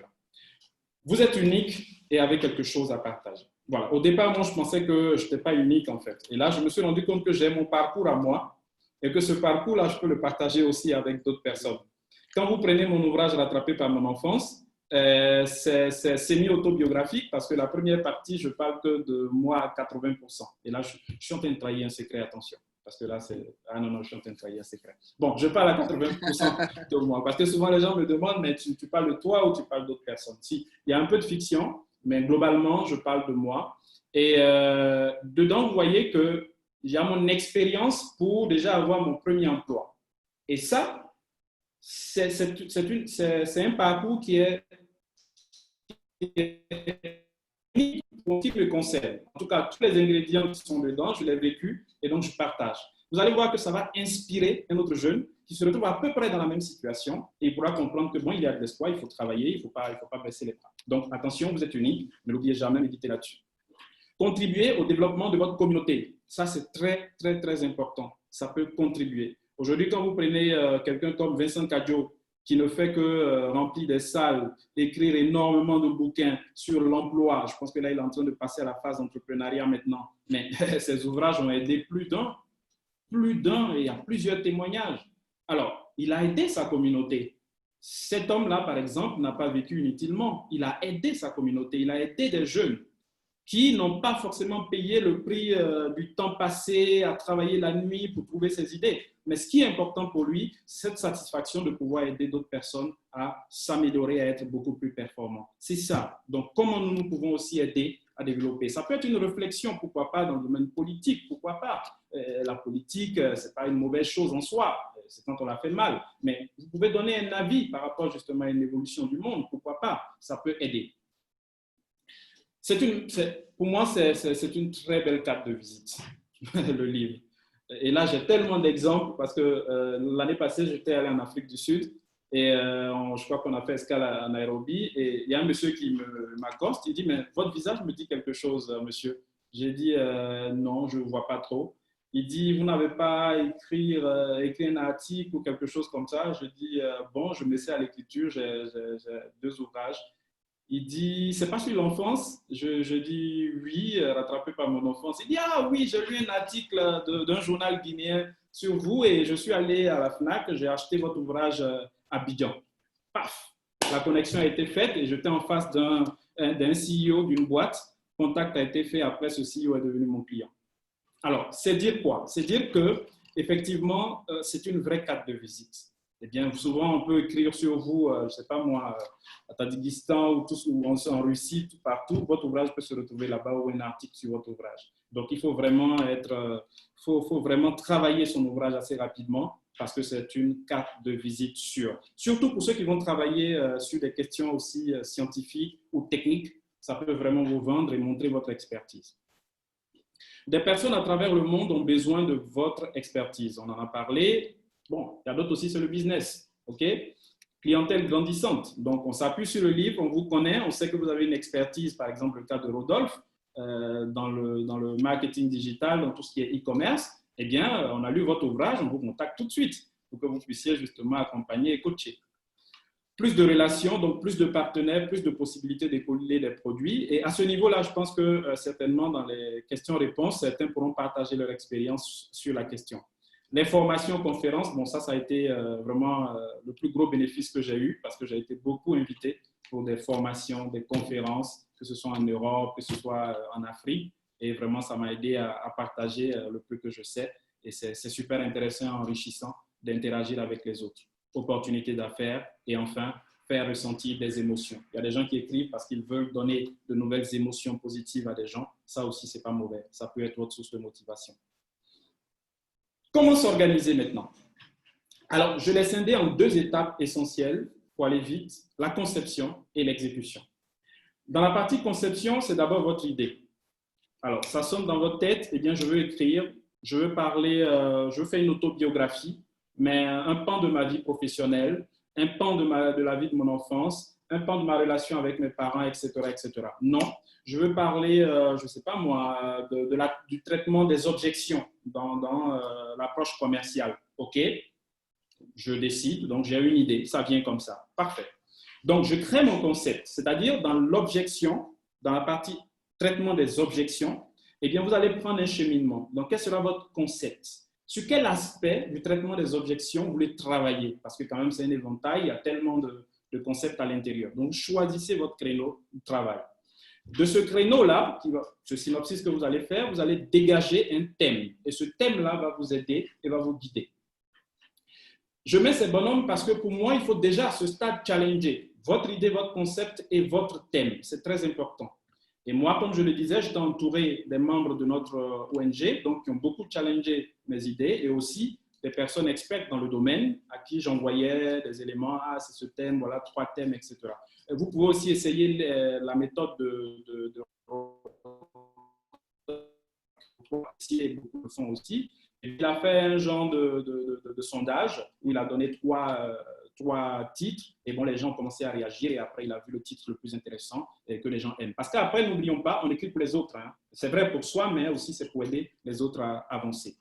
Vous êtes unique et avez quelque chose à partager. Voilà. Au départ, moi, je pensais que je n'étais pas unique, en fait. Et là, je me suis rendu compte que j'ai mon parcours à moi et que ce parcours-là, je peux le partager aussi avec d'autres personnes. Quand vous prenez mon ouvrage Rattrapé par mon enfance, c'est semi-autobiographique parce que la première partie, je parle que de moi à 80%. Et là, je suis en train de trahir un secret, attention. Parce que là, c'est... Ah non, je suis en train de trahir un secret. Bon, je parle à 80% de moi. Parce que souvent, les gens me demandent, mais tu parles de toi ou tu parles d'autres personnes? Si, il y a un peu de fiction, mais globalement, je parle de moi. Et dedans, vous voyez que j'ai mon expérience pour déjà avoir mon premier emploi. Et ça, c'est un parcours qui est pour qui me concerne. En tout cas, tous les ingrédients qui sont dedans, je l'ai vécu et donc je partage. Vous allez voir que ça va inspirer un autre jeune qui se retrouve à peu près dans la même situation et il pourra comprendre que bon, il y a de l'espoir, il faut travailler, il ne faut pas baisser les bras. Donc attention, vous êtes unique, ne l'oubliez jamais, méditez là-dessus. Contribuer au développement de votre communauté. Ça, c'est très, très, très important. Ça peut contribuer. Aujourd'hui, quand vous prenez quelqu'un comme Vincent Cadjo, qui ne fait que remplir des salles, écrire énormément de bouquins sur l'emploi. Je pense que là, il est en train de passer à la phase d'entrepreneuriat maintenant. Mais ses ouvrages ont aidé plus d'un, et il y a plusieurs témoignages. Alors, il a aidé sa communauté. Cet homme-là, par exemple, n'a pas vécu inutilement. Il a aidé sa communauté, il a aidé des jeunes qui n'ont pas forcément payé le prix du temps passé à travailler la nuit pour trouver ses idées. Mais ce qui est important pour lui, c'est cette satisfaction de pouvoir aider d'autres personnes à s'améliorer, à être beaucoup plus performants. C'est ça. Donc, comment nous pouvons aussi aider à développer? Ça peut être une réflexion, pourquoi pas, dans le domaine politique, pourquoi pas. La politique, ce n'est pas une mauvaise chose en soi, c'est quand on la fait mal. Mais vous pouvez donner un avis par rapport justement à une évolution du monde, pourquoi pas. Ça peut aider. Pour moi, c'est une très belle carte de visite, le livre. Et là, j'ai tellement d'exemples parce que l'année passée, j'étais allé en Afrique du Sud et je crois qu'on a fait escale à Nairobi et il y a un monsieur qui m'accoste, il dit « Mais votre visage me dit quelque chose, monsieur ?» J'ai dit « Non, je ne vois pas trop. » Il dit « Vous n'avez pas écrit un article ou quelque chose comme ça ?» Je dis « Bon, je m'essaie à l'écriture, j'ai 2 ouvrages. » Il dit, c'est pas sur l'enfance? Je dis, oui, rattrapé par mon enfance. Il dit, ah oui, j'ai lu un article d'un journal guinéen sur vous et je suis allé à la FNAC, j'ai acheté votre ouvrage à Abidjan. Paf, la connexion a été faite et j'étais en face d'un CEO d'une boîte. Contact a été fait, après ce CEO est devenu mon client. Alors, c'est dire quoi? C'est dire que effectivement, c'est une vraie carte de visite. Eh bien, souvent, on peut écrire sur vous, je ne sais pas moi, à Tadjikistan ou en Russie, tout partout. Votre ouvrage peut se retrouver là-bas ou un article sur votre ouvrage. Donc, il faut vraiment faut vraiment travailler son ouvrage assez rapidement parce que c'est une carte de visite sûre. Surtout pour ceux qui vont travailler sur des questions aussi scientifiques ou techniques, ça peut vraiment vous vendre et montrer votre expertise. Des personnes à travers le monde ont besoin de votre expertise. On en a parlé. Bon, il y a d'autres aussi, c'est le business. OK? Clientèle grandissante. Donc, on s'appuie sur le livre, on vous connaît, on sait que vous avez une expertise, par exemple, le cas de Rodolphe, dans le marketing digital, dans tout ce qui est e-commerce. Eh bien, on a lu votre ouvrage, on vous contacte tout de suite pour que vous puissiez justement accompagner et coacher. Plus de relations, donc plus de partenaires, plus de possibilités d'écouler des produits. Et à ce niveau-là, je pense que certainement dans les questions-réponses, certains pourront partager leur expérience sur la question. Les formations, conférences, bon, ça a été vraiment le plus gros bénéfice que j'ai eu parce que j'ai été beaucoup invité pour des formations, des conférences, que ce soit en Europe, que ce soit en Afrique. Et vraiment, ça m'a aidé à partager le peu que je sais. Et c'est super intéressant et enrichissant d'interagir avec les autres. Opportunités d'affaires et enfin, faire ressentir des émotions. Il y a des gens qui écrivent parce qu'ils veulent donner de nouvelles émotions positives à des gens. Ça aussi, ce n'est pas mauvais. Ça peut être votre source de motivation. Comment s'organiser maintenant? Alors, je l'ai scindé en deux étapes essentielles pour aller vite, la conception et l'exécution. Dans la partie conception, c'est d'abord votre idée. Alors, ça sonne dans votre tête, eh bien, je veux écrire, je veux parler, je veux faire une autobiographie, mais un pan de ma vie professionnelle, un pan de la vie de mon enfance, un pan de ma relation avec mes parents, etc., etc. Non, je veux parler, je ne sais pas moi, du traitement des objections dans l'approche commerciale. OK, je décide, donc j'ai une idée, ça vient comme ça. Parfait. Donc, je crée mon concept, c'est-à-dire dans l'objection, dans la partie traitement des objections, eh bien, vous allez prendre un cheminement. Donc, quel sera votre concept? Sur quel aspect du traitement des objections vous voulez travailler? Parce que quand même, c'est un éventail, il y a tellement de concepts à l'intérieur. Donc, choisissez votre créneau de travail. De ce créneau-là, ce synopsis que vous allez faire, vous allez dégager un thème. Et ce thème-là va vous aider et va vous guider. Je mets ces bonhommes parce que pour moi, il faut déjà à ce stade challenger votre idée, votre concept et votre thème. C'est très important. Et moi, comme je le disais, j'étais entouré des membres de notre ONG, donc qui ont beaucoup challengé mes idées et aussi des personnes expertes dans le domaine à qui j'envoyais des éléments, ah, c'est ce thème, voilà, 3 thèmes, etc. Et vous pouvez aussi essayer la méthode de et beaucoup le font aussi. Et il a fait un genre de sondage où il a donné trois titres et bon, les gens ont commencé à réagir et après il a vu le titre le plus intéressant et que les gens aiment. Parce qu'après, n'oublions pas, on écrit pour les autres. Hein. C'est vrai pour soi, mais aussi c'est pour aider les autres à avancer.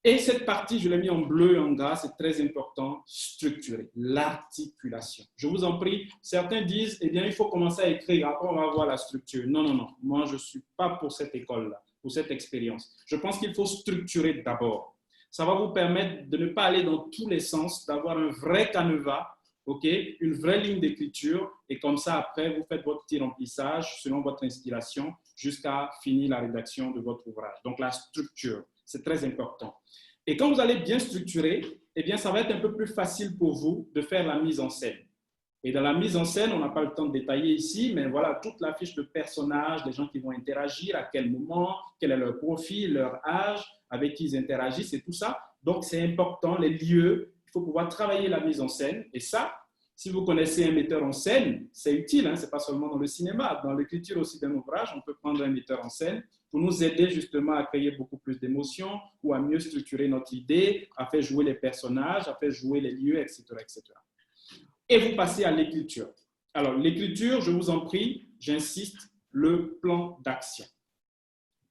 Et cette partie, je l'ai mis en bleu et en gras, c'est très important, structurer, l'articulation. Je vous en prie, certains disent, eh bien, il faut commencer à écrire, après on va voir la structure. Non, non, non, moi je ne suis pas pour cette école-là, pour cette expérience. Je pense qu'il faut structurer d'abord. Ça va vous permettre de ne pas aller dans tous les sens, d'avoir un vrai canevas, okay, une vraie ligne d'écriture, et comme ça, après, vous faites votre petit remplissage selon votre inspiration jusqu'à finir la rédaction de votre ouvrage. Donc, la structure, c'est très important. Et quand vous allez bien structurer, eh bien, ça va être un peu plus facile pour vous de faire la mise en scène. Et dans la mise en scène, on n'a pas le temps de détailler ici, mais voilà, toute la fiche de personnages, les gens qui vont interagir, à quel moment, quel est leur profil, leur âge, avec qui ils interagissent et tout ça. Donc, c'est important, les lieux, il faut pouvoir travailler la mise en scène. Et ça, si vous connaissez un metteur en scène, c'est utile, hein, ce n'est pas seulement dans le cinéma. Dans l'écriture aussi d'un ouvrage, on peut prendre un metteur en scène pour nous aider justement à créer beaucoup plus d'émotions ou à mieux structurer notre idée, à faire jouer les personnages, à faire jouer les lieux, etc., etc. Et vous passez à l'écriture. Alors, l'écriture, je vous en prie, j'insiste, le plan d'action.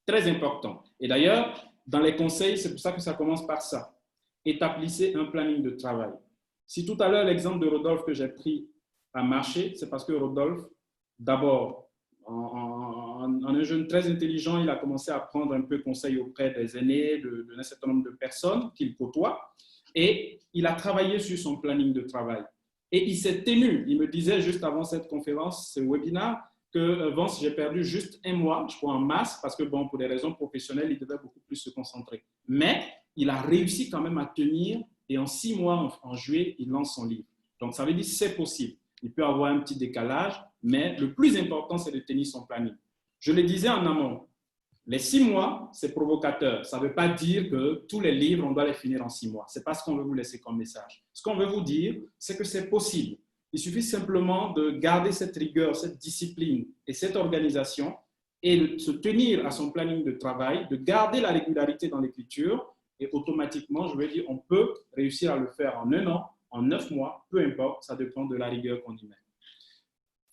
Très important. Et d'ailleurs, dans les conseils, c'est pour ça que ça commence par ça. Établissez un planning de travail. Si tout à l'heure, l'exemple de Rodolphe que j'ai pris a marché, c'est parce que Rodolphe, d'abord, en en un jeune très intelligent, il a commencé à prendre un peu conseil auprès des aînés, d'un certain nombre de personnes qu'il côtoie. Et il a travaillé sur son planning de travail. Et il s'est tenu. Il me disait juste avant cette conférence, ce webinaire, que Vance, j'ai perdu juste un mois, je crois en mars, parce que bon, pour des raisons professionnelles, il devait beaucoup plus se concentrer. Mais il a réussi quand même à tenir et en 6 mois, en juillet, il lance son livre. Donc ça veut dire que c'est possible. Il peut avoir un petit décalage, mais le plus important, c'est de tenir son planning. Je le disais en amont, les 6 mois, c'est provocateur. Ça ne veut pas dire que tous les livres, on doit les finir en 6 mois. Ce n'est pas ce qu'on veut vous laisser comme message. Ce qu'on veut vous dire, c'est que c'est possible. Il suffit simplement de garder cette rigueur, cette discipline et cette organisation et de se tenir à son planning de travail, de garder la régularité dans l'écriture et automatiquement, je veux dire, on peut réussir à le faire en 1 an, en 9 mois, peu importe, ça dépend de la rigueur qu'on y met.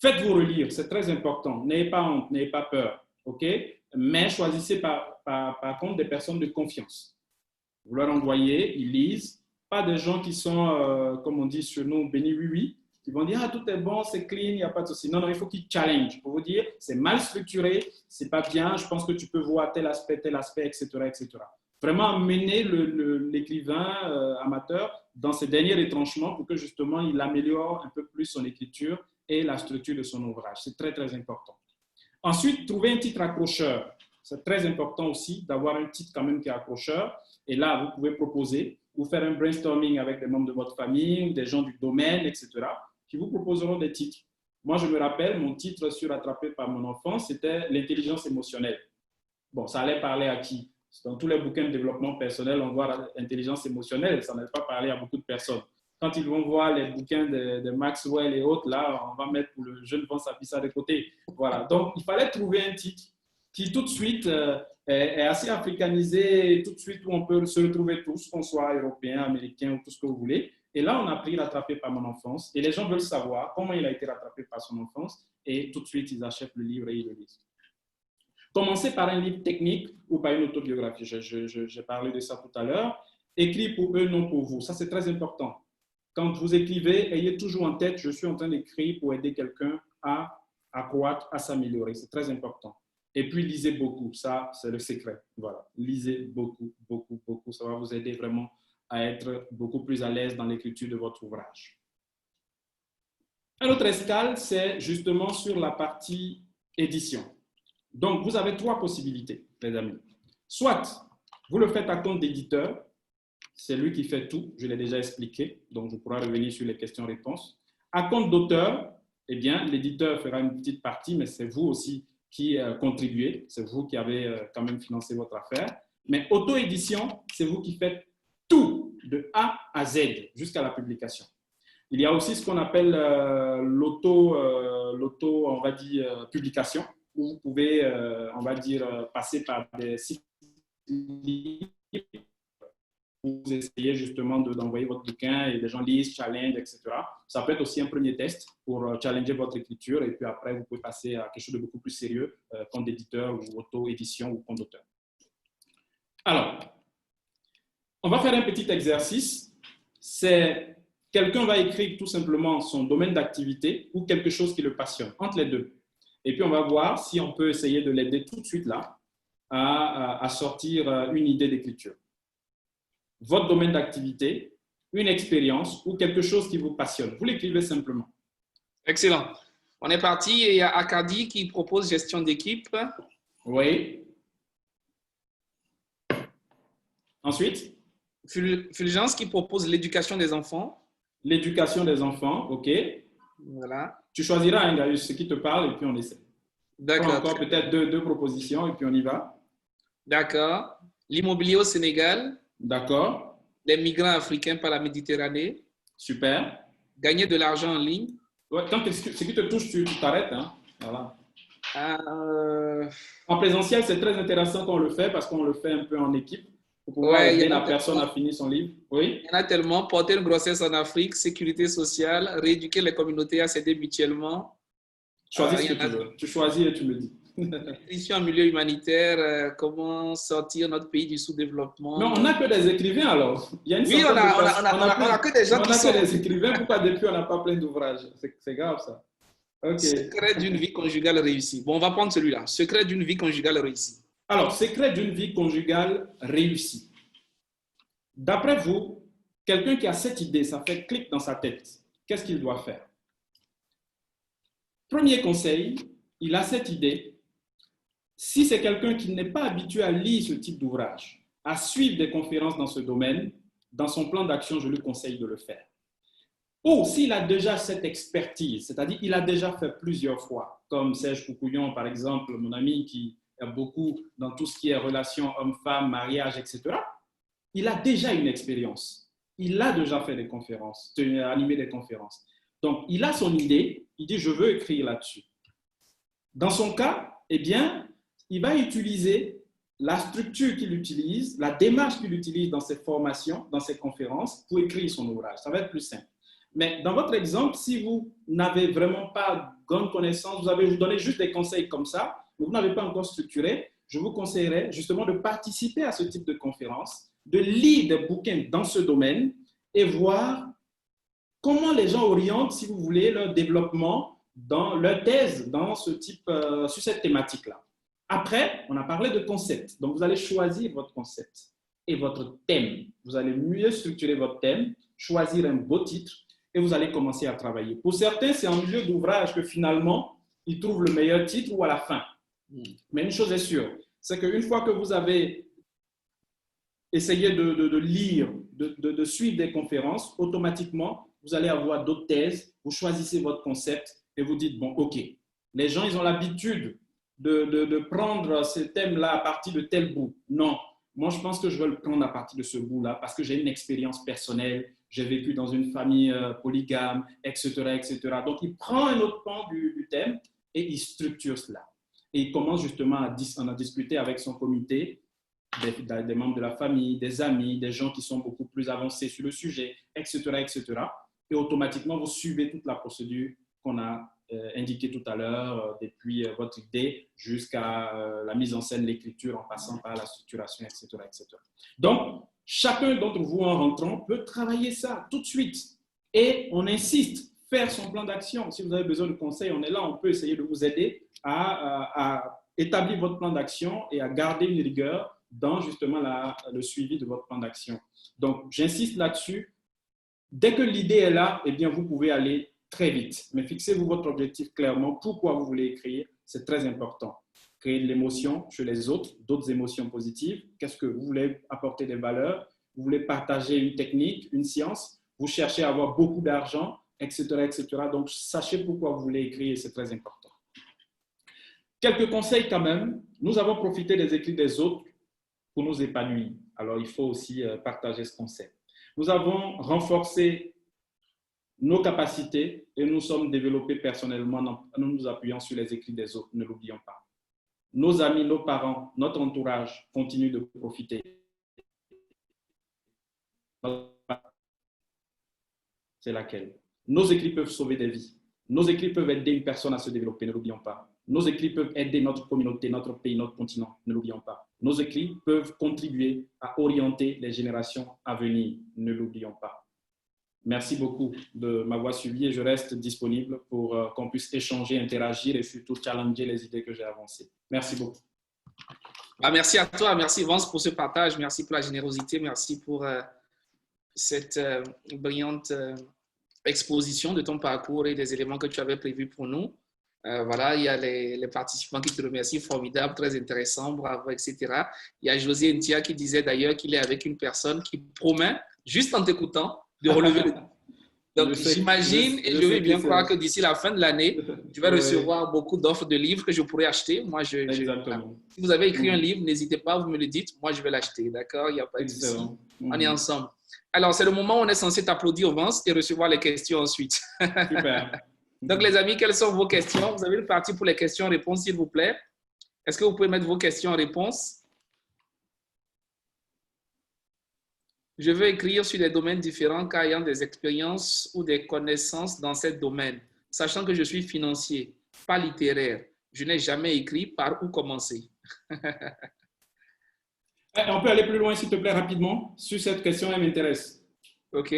Faites-vous relire, c'est très important. N'ayez pas honte, n'ayez pas peur, ok? Mais choisissez par contre des personnes de confiance. Vous leur envoyez, ils lisent, pas des gens qui sont, comme on dit sur nous, bénis oui, qui vont dire, ah, tout est bon, c'est clean, il n'y a pas de souci. Non, non, il faut qu'ils challenge pour vous dire, c'est mal structuré, c'est pas bien, je pense que tu peux voir tel aspect, etc., etc. Vraiment amener l'écrivain amateur dans ses derniers retranchements pour que justement il améliore un peu plus son écriture et la structure de son ouvrage. C'est très, très important. Ensuite, trouver un titre accrocheur. C'est très important aussi d'avoir un titre quand même qui est accrocheur. Et là, vous pouvez proposer ou faire un brainstorming avec des membres de votre famille ou des gens du domaine, etc., qui vous proposeront des titres. Moi, je me rappelle, mon titre sur Attrapé par mon enfant, c'était l'intelligence émotionnelle. Bon, ça allait parler à qui? Dans tous les bouquins de développement personnel, on voit l'intelligence émotionnelle, ça n'allait pas parler à beaucoup de personnes. Quand ils vont voir les bouquins de Maxwell et autres, là, on va mettre pour le jeune Vance Apissa de côté. Voilà. Donc, il fallait trouver un titre qui tout de suite est assez africanisé, et tout de suite où on peut se retrouver tous, qu'on soit européen, américain ou tout ce que vous voulez. Et là, on a pris Rattrapé par mon enfance. Et les gens veulent savoir comment il a été rattrapé par son enfance. Et tout de suite, ils achètent le livre et ils le lisent. Commencez par un livre technique ou par une autobiographie. J'ai parlé de ça tout à l'heure. Écrit pour eux, non pour vous. Ça, c'est très important. Quand vous écrivez, ayez toujours en tête, je suis en train d'écrire pour aider quelqu'un à croître, à s'améliorer. C'est très important. Et puis, lisez beaucoup. Ça, c'est le secret. Voilà. Lisez beaucoup, beaucoup, beaucoup. Ça va vous aider vraiment à être beaucoup plus à l'aise dans l'écriture de votre ouvrage. Un autre escale, c'est justement sur la partie édition. Donc, vous avez 3 possibilités, les amis. Soit, vous le faites à compte d'éditeur. C'est lui qui fait tout, je l'ai déjà expliqué, donc je pourrai revenir sur les questions-réponses. À compte d'auteur, eh bien, l'éditeur fera une petite partie, mais c'est vous aussi qui contribuez, c'est vous qui avez quand même financé votre affaire. Mais auto-édition, c'est vous qui faites tout, de A à Z, jusqu'à la publication. Il y a aussi ce qu'on appelle l'auto, on va dire, publication, où vous pouvez, on va dire, passer par des sites vous essayez justement d'envoyer votre bouquin et les gens lisent, challenge, etc. Ça peut être aussi un premier test pour challenger votre écriture et puis après, vous pouvez passer à quelque chose de beaucoup plus sérieux, compte d'éditeur ou auto-édition ou compte d'auteur. Alors, on va faire un petit exercice. C'est quelqu'un va écrire tout simplement son domaine d'activité ou quelque chose qui le passionne, entre les deux. Et puis, on va voir si on peut essayer de l'aider tout de suite là à sortir une idée d'écriture. Votre domaine d'activité, une expérience ou quelque chose qui vous passionne. Vous l'écrivez simplement. Excellent. On est parti et il y a Akadi qui propose gestion d'équipe. Oui. Ensuite? Fulgence qui propose l'éducation des enfants. L'éducation des enfants, OK. Voilà. Tu choisiras un gars, ce qui te parle et puis on essaie. D'accord. Encore peut-être deux propositions et puis on y va. D'accord. L'immobilier au Sénégal. D'accord. Les migrants africains par la Méditerranée. Super. Gagner de l'argent en ligne. Ouais, tant que ce qui te touche, tu t'arrêtes. Hein? Voilà. En présentiel, c'est très intéressant qu'on le fait parce qu'on le fait un peu en équipe pour pouvoir aider la personne à finir son livre. Oui. Il y en a tellement. Porter une grossesse en Afrique, sécurité sociale, rééduquer les communautés à s'aider mutuellement. Choisis ce que tu veux. Tu choisis et tu me dis. Nutrition en milieu humanitaire, comment sortir notre pays du sous-développement. Mais on n'a que des écrivains alors. Il y a une oui, on a que des gens qui sont... On a que des écrivains, pourquoi depuis on n'a pas plein d'ouvrages? C'est grave ça. OK. Secret d'une vie conjugale réussie. Bon, on va prendre celui-là. Secret d'une vie conjugale réussie. Alors, secret d'une vie conjugale réussie. D'après vous, quelqu'un qui a cette idée, ça fait clic dans sa tête, qu'est-ce qu'il doit faire? Premier conseil, il a cette idée. Si c'est quelqu'un qui n'est pas habitué à lire ce type d'ouvrage, à suivre des conférences dans ce domaine, dans son plan d'action, je lui conseille de le faire. Ou s'il a déjà cette expertise, c'est-à-dire qu'il a déjà fait plusieurs fois, comme Serge Koukouillon, par exemple, mon ami qui a beaucoup dans tout ce qui est relations homme-femme, mariage, etc. Il a déjà une expérience. Il a déjà fait des conférences, animé des conférences. Donc, il a son idée, il dit « je veux écrire là-dessus ». Dans son cas, eh bien, il va utiliser la structure qu'il utilise, la démarche qu'il utilise dans ses formations, dans ses conférences, pour écrire son ouvrage. Ça va être plus simple. Mais dans votre exemple, si vous n'avez vraiment pas grande connaissance, vous donnez juste des conseils comme ça, mais vous n'avez pas encore structuré, je vous conseillerais justement de participer à ce type de conférence, de lire des bouquins dans ce domaine et voir comment les gens orientent, si vous voulez, leur développement dans leur thèse dans ce type, sur cette thématique-là. Après, on a parlé de concept. Donc, vous allez choisir votre concept et votre thème. Vous allez mieux structurer votre thème, choisir un beau titre et vous allez commencer à travailler. Pour certains, c'est en milieu d'ouvrage que finalement, ils trouvent le meilleur titre ou à la fin. Mais une chose est sûre, c'est qu'une fois que vous avez essayé de lire, de suivre des conférences, automatiquement, vous allez avoir d'autres thèses, vous choisissez votre concept et vous dites, bon, OK, les gens, ils ont l'habitude de prendre ce thème-là à partir de tel bout. Non, moi, je pense que je vais le prendre à partir de ce bout-là parce que j'ai une expérience personnelle, j'ai vécu dans une famille polygame, etc., etc. Donc, il prend un autre pan du thème et il structure cela. Et il commence justement à en discuter avec son comité, des membres de la famille, des amis, des gens qui sont beaucoup plus avancés sur le sujet, etc., etc. Et automatiquement, vous suivez toute la procédure qu'on a indiquée tout à l'heure, depuis votre idée jusqu'à la mise en scène, l'écriture, en passant par la structuration, etc., etc. Donc, chacun d'entre vous, en rentrant, peut travailler ça tout de suite. Et on insiste, faire son plan d'action. Si vous avez besoin de conseils, on est là, on peut essayer de vous aider à établir votre plan d'action et à garder une rigueur dans justement le suivi de votre plan d'action. Donc, j'insiste là-dessus. Dès que l'idée est là, eh bien, vous pouvez aller très vite. Mais fixez-vous votre objectif clairement. Pourquoi vous voulez écrire? C'est très important. Créer de l'émotion chez les autres, d'autres émotions positives. Qu'est-ce que vous voulez apporter des valeurs? Vous voulez partager une technique, une science? Vous cherchez à avoir beaucoup d'argent, etc., etc. Donc, sachez pourquoi vous voulez écrire, c'est très important. Quelques conseils quand même. Nous avons profité des écrits des autres pour nous épanouir. Alors, il faut aussi partager ce concept. Nous avons renforcé nos capacités et nous sommes développés personnellement en nous appuyant sur les écrits des autres, ne l'oublions pas. Nos amis, nos parents, notre entourage continuent de profiter. C'est laquelle? Nos écrits peuvent sauver des vies. Nos écrits peuvent aider une personne à se développer, ne l'oublions pas. Nos écrits peuvent aider notre communauté, notre pays, notre continent, ne l'oublions pas. Nos écrits peuvent contribuer à orienter les générations à venir, ne l'oublions pas. Merci beaucoup de m'avoir suivi et je reste disponible pour qu'on puisse échanger, interagir et surtout challenger les idées que j'ai avancées. Merci beaucoup. Merci à toi, merci Vance pour ce partage, merci pour la générosité, merci pour cette brillante exposition de ton parcours et des éléments que tu avais prévus pour nous. Voilà, il y a les participants qui te remercient, formidable, très intéressant, bravo, etc. Il y a José Ntia qui disait d'ailleurs qu'il est avec une personne qui promet, juste en t'écoutant, de relever le... Donc, j'imagine et je veux bien croire que d'ici la fin de l'année, tu vas recevoir beaucoup d'offres de livres que je pourrais acheter. Moi, si vous avez écrit un livre, n'hésitez pas, vous me le dites. Moi, je vais l'acheter. D'accord? Il n'y a pas de souci. On est ensemble. Alors, c'est le moment où on est censé t'applaudir, Vance, et recevoir les questions ensuite. Super. Donc, les amis, quelles sont vos questions? Vous avez une partie pour les questions-réponses, s'il vous plaît. Est-ce que vous pouvez mettre vos questions-réponses? Je veux écrire sur des domaines différents car ayant des expériences ou des connaissances dans ces domaines, sachant que je suis financier, pas littéraire. Je n'ai jamais écrit, par où commencer? On peut aller plus loin, s'il te plaît, rapidement. Sur cette question, elle m'intéresse. OK.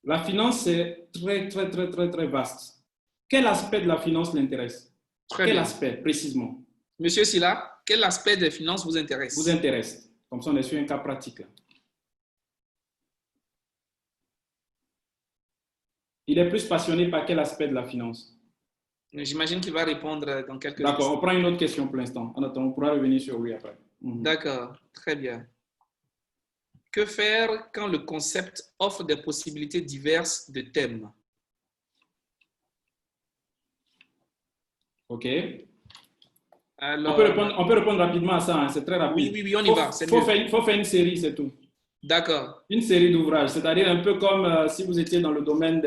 La finance, c'est très, très, très, très, très vaste. Quel aspect de la finance l'intéresse? Très Quel bien. aspect précisément Monsieur Silla, quel aspect des finances vous vous intéresse? intéresse? Comme ça, on est sur un cas pratique là. Il est plus passionné par quel aspect de la finance? J'imagine qu'il va répondre dans quelques D'accord, on instants. prend une autre question pour l'instant. En attendant, on pourra revenir sur oui après. D'accord, très bien. Que faire quand le concept offre des possibilités diverses de thèmes? OK. Alors, On peut répondre rapidement à ça, hein, c'est très oui, rapide. oui, oui, on y va, c'est mieux. Faut faire une série, c'est tout. D'accord. Une série d'ouvrages, c'est-à-dire un peu comme si vous étiez dans le domaine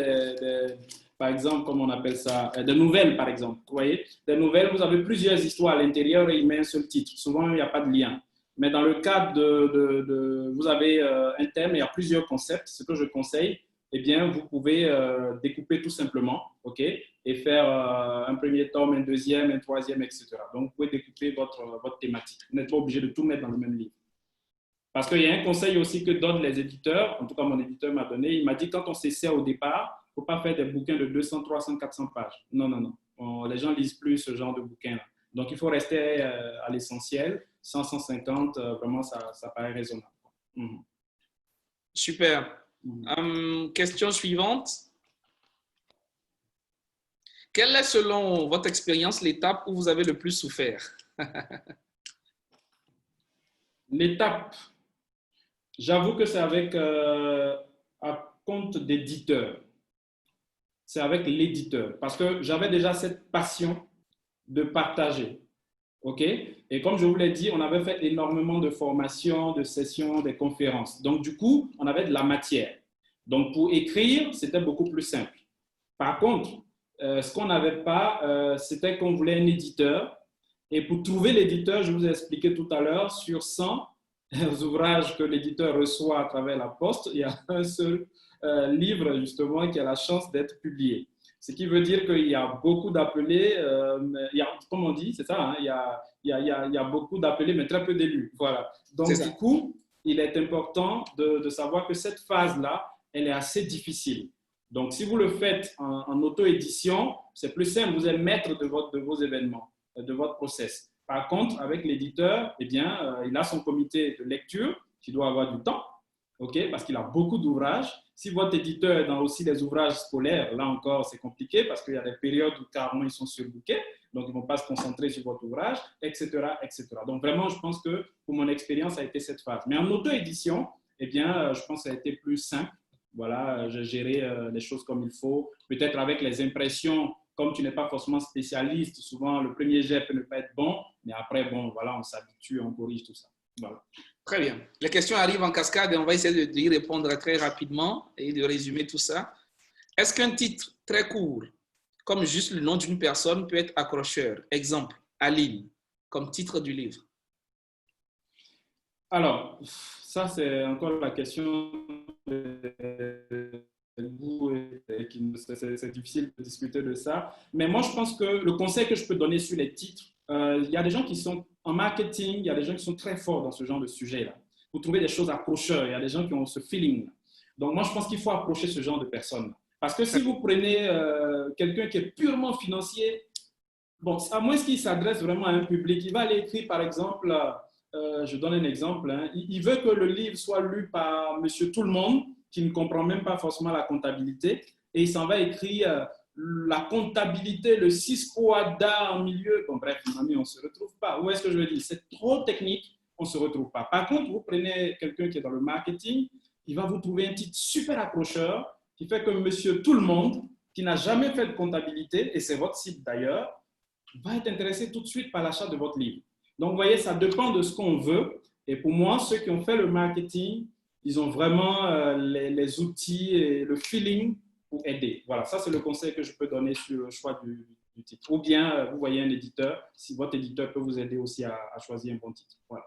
par exemple, comme on appelle ça, des nouvelles, par exemple. Vous voyez, des nouvelles, vous avez plusieurs histoires à l'intérieur et il met un seul titre. Souvent, il n'y a pas de lien. Mais dans le cadre vous avez un thème, il y a plusieurs concepts. Ce que je conseille, eh bien, vous pouvez découper tout simplement, OK, et faire un premier tome, un deuxième, un troisième, etc. Donc, vous pouvez découper votre thématique. Vous n'êtes pas obligé de tout mettre dans le même livre. Parce qu'il y a un conseil aussi que donnent les éditeurs, en tout cas mon éditeur m'a donné, il m'a dit quand on s'essaie au départ, il ne faut pas faire des bouquins de 200, 300, 400 pages. Non, non, non. Les gens ne lisent plus ce genre de bouquins-là. Donc il faut rester à l'essentiel. 100, 150, vraiment, ça paraît raisonnable. Super. Question suivante. Quelle est, selon votre expérience, l'étape où vous avez le plus souffert? L'étape, j'avoue que c'est avec à compte d'éditeur. C'est avec l'éditeur. Parce que j'avais déjà cette passion de partager. OK? Et comme je vous l'ai dit, on avait fait énormément de formations, de sessions, de conférences. Donc, du coup, on avait de la matière. Donc, pour écrire, c'était beaucoup plus simple. Par contre, ce qu'on n'avait pas, c'était qu'on voulait un éditeur. Et pour trouver l'éditeur, je vous ai expliqué tout à l'heure, sur 100 ouvrages que l'éditeur reçoit à travers la poste, il y a un seul livre, justement, qui a la chance d'être publié. Ce qui veut dire qu'il y a beaucoup d'appelés, comme on dit, c'est ça, hein, il y a beaucoup d'appelés, mais très peu d'élus. Voilà. Donc, du coup, il est important de savoir que cette phase-là, elle est assez difficile. Donc, si vous le faites en auto-édition, c'est plus simple, vous êtes maître de vos événements, de votre process. Par contre, avec l'éditeur, eh bien, il a son comité de lecture qui doit avoir du temps, okay, parce qu'il a beaucoup d'ouvrages. Si votre éditeur est dans aussi des ouvrages scolaires, là encore, c'est compliqué parce qu'il y a des périodes où carrément ils sont surbookés, donc ils ne vont pas se concentrer sur votre ouvrage, etc., etc. Donc vraiment, je pense que pour mon expérience, ça a été cette phase. Mais en auto-édition, eh bien, je pense que ça a été plus simple. Voilà, j'ai géré les choses comme il faut. Peut-être avec les impressions, comme tu n'es pas forcément spécialiste, souvent le premier jet peut ne pas être bon, mais après, bon, voilà, on s'habitue, on corrige tout ça. Voilà. Très bien. Les questions arrivent en cascade et on va essayer d'y répondre très rapidement et de résumer tout ça. Est-ce qu'un titre très court, comme juste le nom d'une personne, peut être accrocheur? Exemple, Aline, comme titre du livre. Alors, ça, c'est encore la question c'est difficile de discuter de ça. Mais moi, je pense que le conseil que je peux donner sur les titres, il y a des gens qui sont en marketing, il y a des gens qui sont très forts dans ce genre de sujet-là. Vous trouvez des choses accrocheurs, il y a des gens qui ont ce feeling. Donc, moi, je pense qu'il faut approcher ce genre de personnes. Parce que si vous prenez quelqu'un qui est purement financier, bon, à moins qu'il s'adresse vraiment à un public, il va aller écrire, par exemple, je donne un exemple, hein, il veut que le livre soit lu par monsieur tout le monde, qui ne comprend même pas forcément la comptabilité, et il s'en va écrire la comptabilité, le 6 OADA en milieu. Bon, bref, mon ami, on ne se retrouve pas. Où est-ce que je veux dire? C'est trop technique, on ne se retrouve pas. Par contre, vous prenez quelqu'un qui est dans le marketing, il va vous trouver un titre super accrocheur, qui fait que monsieur tout le monde, qui n'a jamais fait de comptabilité, et c'est votre site d'ailleurs, va être intéressé tout de suite par l'achat de votre livre. Donc, vous voyez, ça dépend de ce qu'on veut. Et pour moi, ceux qui ont fait le marketing, ils ont vraiment les outils et le feeling pour aider. Voilà, ça, c'est le conseil que je peux donner sur le choix du titre. Ou bien, vous voyez un éditeur, si votre éditeur peut vous aider aussi à choisir un bon titre. Voilà.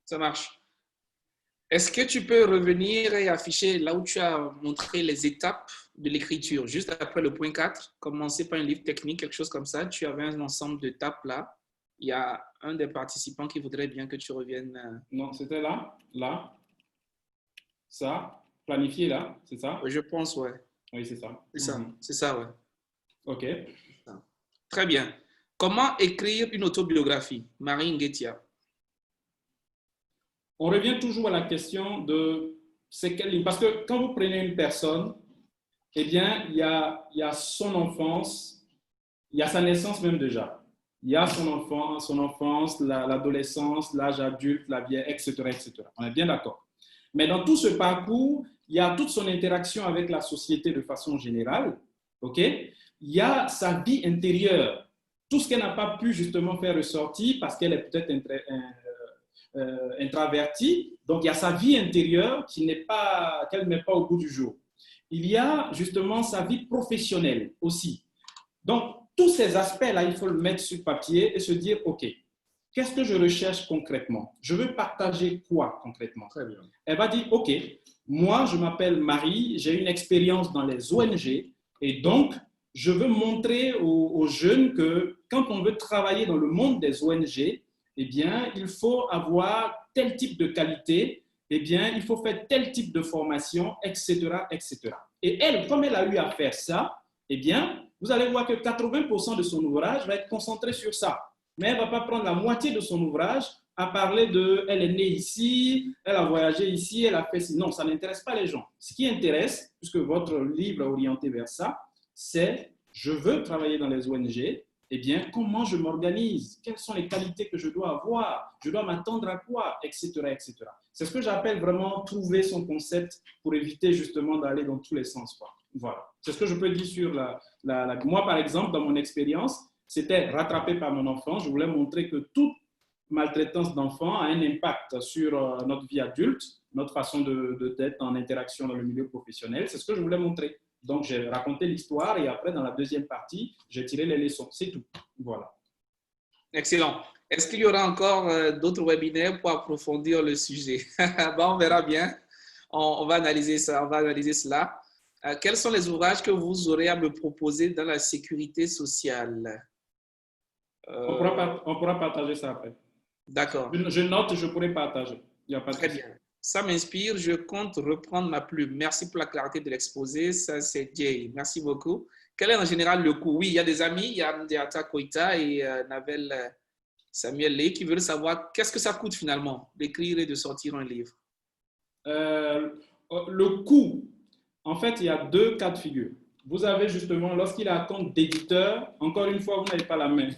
Ça marche. Est-ce que tu peux revenir et afficher là où tu as montré les étapes de l'écriture, juste après le point 4, commencer par un livre technique, quelque chose comme ça. Tu avais un ensemble d'étapes là. Il y a un des participants qui voudrait bien que tu reviennes. Non, c'était là, ça, planifié là, c'est ça? Je pense, ouais. Oui, c'est ça. C'est ça, c'est ça, ouais. OK. Très bien. Comment écrire une autobiographie? Marie Nguetia. On revient toujours à la question de c'est quelle ligne. Parce que quand vous prenez une personne, eh bien, il y a son enfance, il y a sa naissance même déjà. Il y a son enfance, l'adolescence, l'âge adulte, la vie, etc., etc. On est bien d'accord. Mais dans tout ce parcours, il y a toute son interaction avec la société de façon générale. OK? Il y a sa vie intérieure, tout ce qu'elle n'a pas pu justement faire ressortir parce qu'elle est peut-être introvertie. Donc, il y a sa vie intérieure qu'elle ne met pas au bout du jour. Il y a justement sa vie professionnelle aussi. Donc, tous ces aspects-là, il faut le mettre sur papier et se dire, OK, qu'est-ce que je recherche concrètement? Je veux partager quoi concrètement? Très bien. Elle va dire, OK, moi, je m'appelle Marie, j'ai une expérience dans les ONG et donc, je veux montrer aux jeunes que quand on veut travailler dans le monde des ONG, eh bien, il faut avoir tel type de qualité, eh bien, il faut faire tel type de formation, etc., etc. Et elle, comme elle a eu à faire ça, eh bien, vous allez voir que 80% de son ouvrage va être concentré sur ça. Mais elle ne va pas prendre la moitié de son ouvrage à parler de elle est née ici, elle a voyagé ici, elle a fait ci. Non, ça n'intéresse pas les gens. Ce qui intéresse, puisque votre livre est orienté vers ça, c'est je veux travailler dans les ONG, eh bien, comment je m'organise? Quelles sont les qualités que je dois avoir? Je dois m'attendre à quoi? Etc., etc. C'est ce que j'appelle vraiment trouver son concept pour éviter justement d'aller dans tous les sens, quoi. Voilà. C'est ce que je peux dire sur Moi, par exemple, dans mon expérience, c'était rattrapé par mon enfant. Je voulais montrer que toute maltraitance d'enfant a un impact sur notre vie adulte, notre façon d'être en interaction dans le milieu professionnel. C'est ce que je voulais montrer. Donc, j'ai raconté l'histoire et après, dans la deuxième partie, j'ai tiré les leçons. C'est tout. Voilà. Excellent. Est-ce qu'il y aura encore d'autres webinaires pour approfondir le sujet? Bon, on verra bien. On va analyser ça. On va analyser cela. Quels sont les ouvrages que vous aurez à me proposer dans la sécurité sociale? On pourra partager ça après. D'accord. Je note, je pourrai partager. Il n'y a pas de Très bien. Ça m'inspire. Je compte reprendre ma plume. Merci pour la clarté de l'exposé. Ça, c'est Jay. Merci beaucoup. Quel est en général le coût? Oui, il y a des amis. Il y a Ndiata Koita et Navel Samuel Lé qui veulent savoir qu'est-ce que ça coûte finalement d'écrire et de sortir un livre. Le coût, en fait, il y a deux cas de figure. Vous avez justement, lorsqu'il a un compte d'éditeur, encore une fois, vous n'avez pas la main.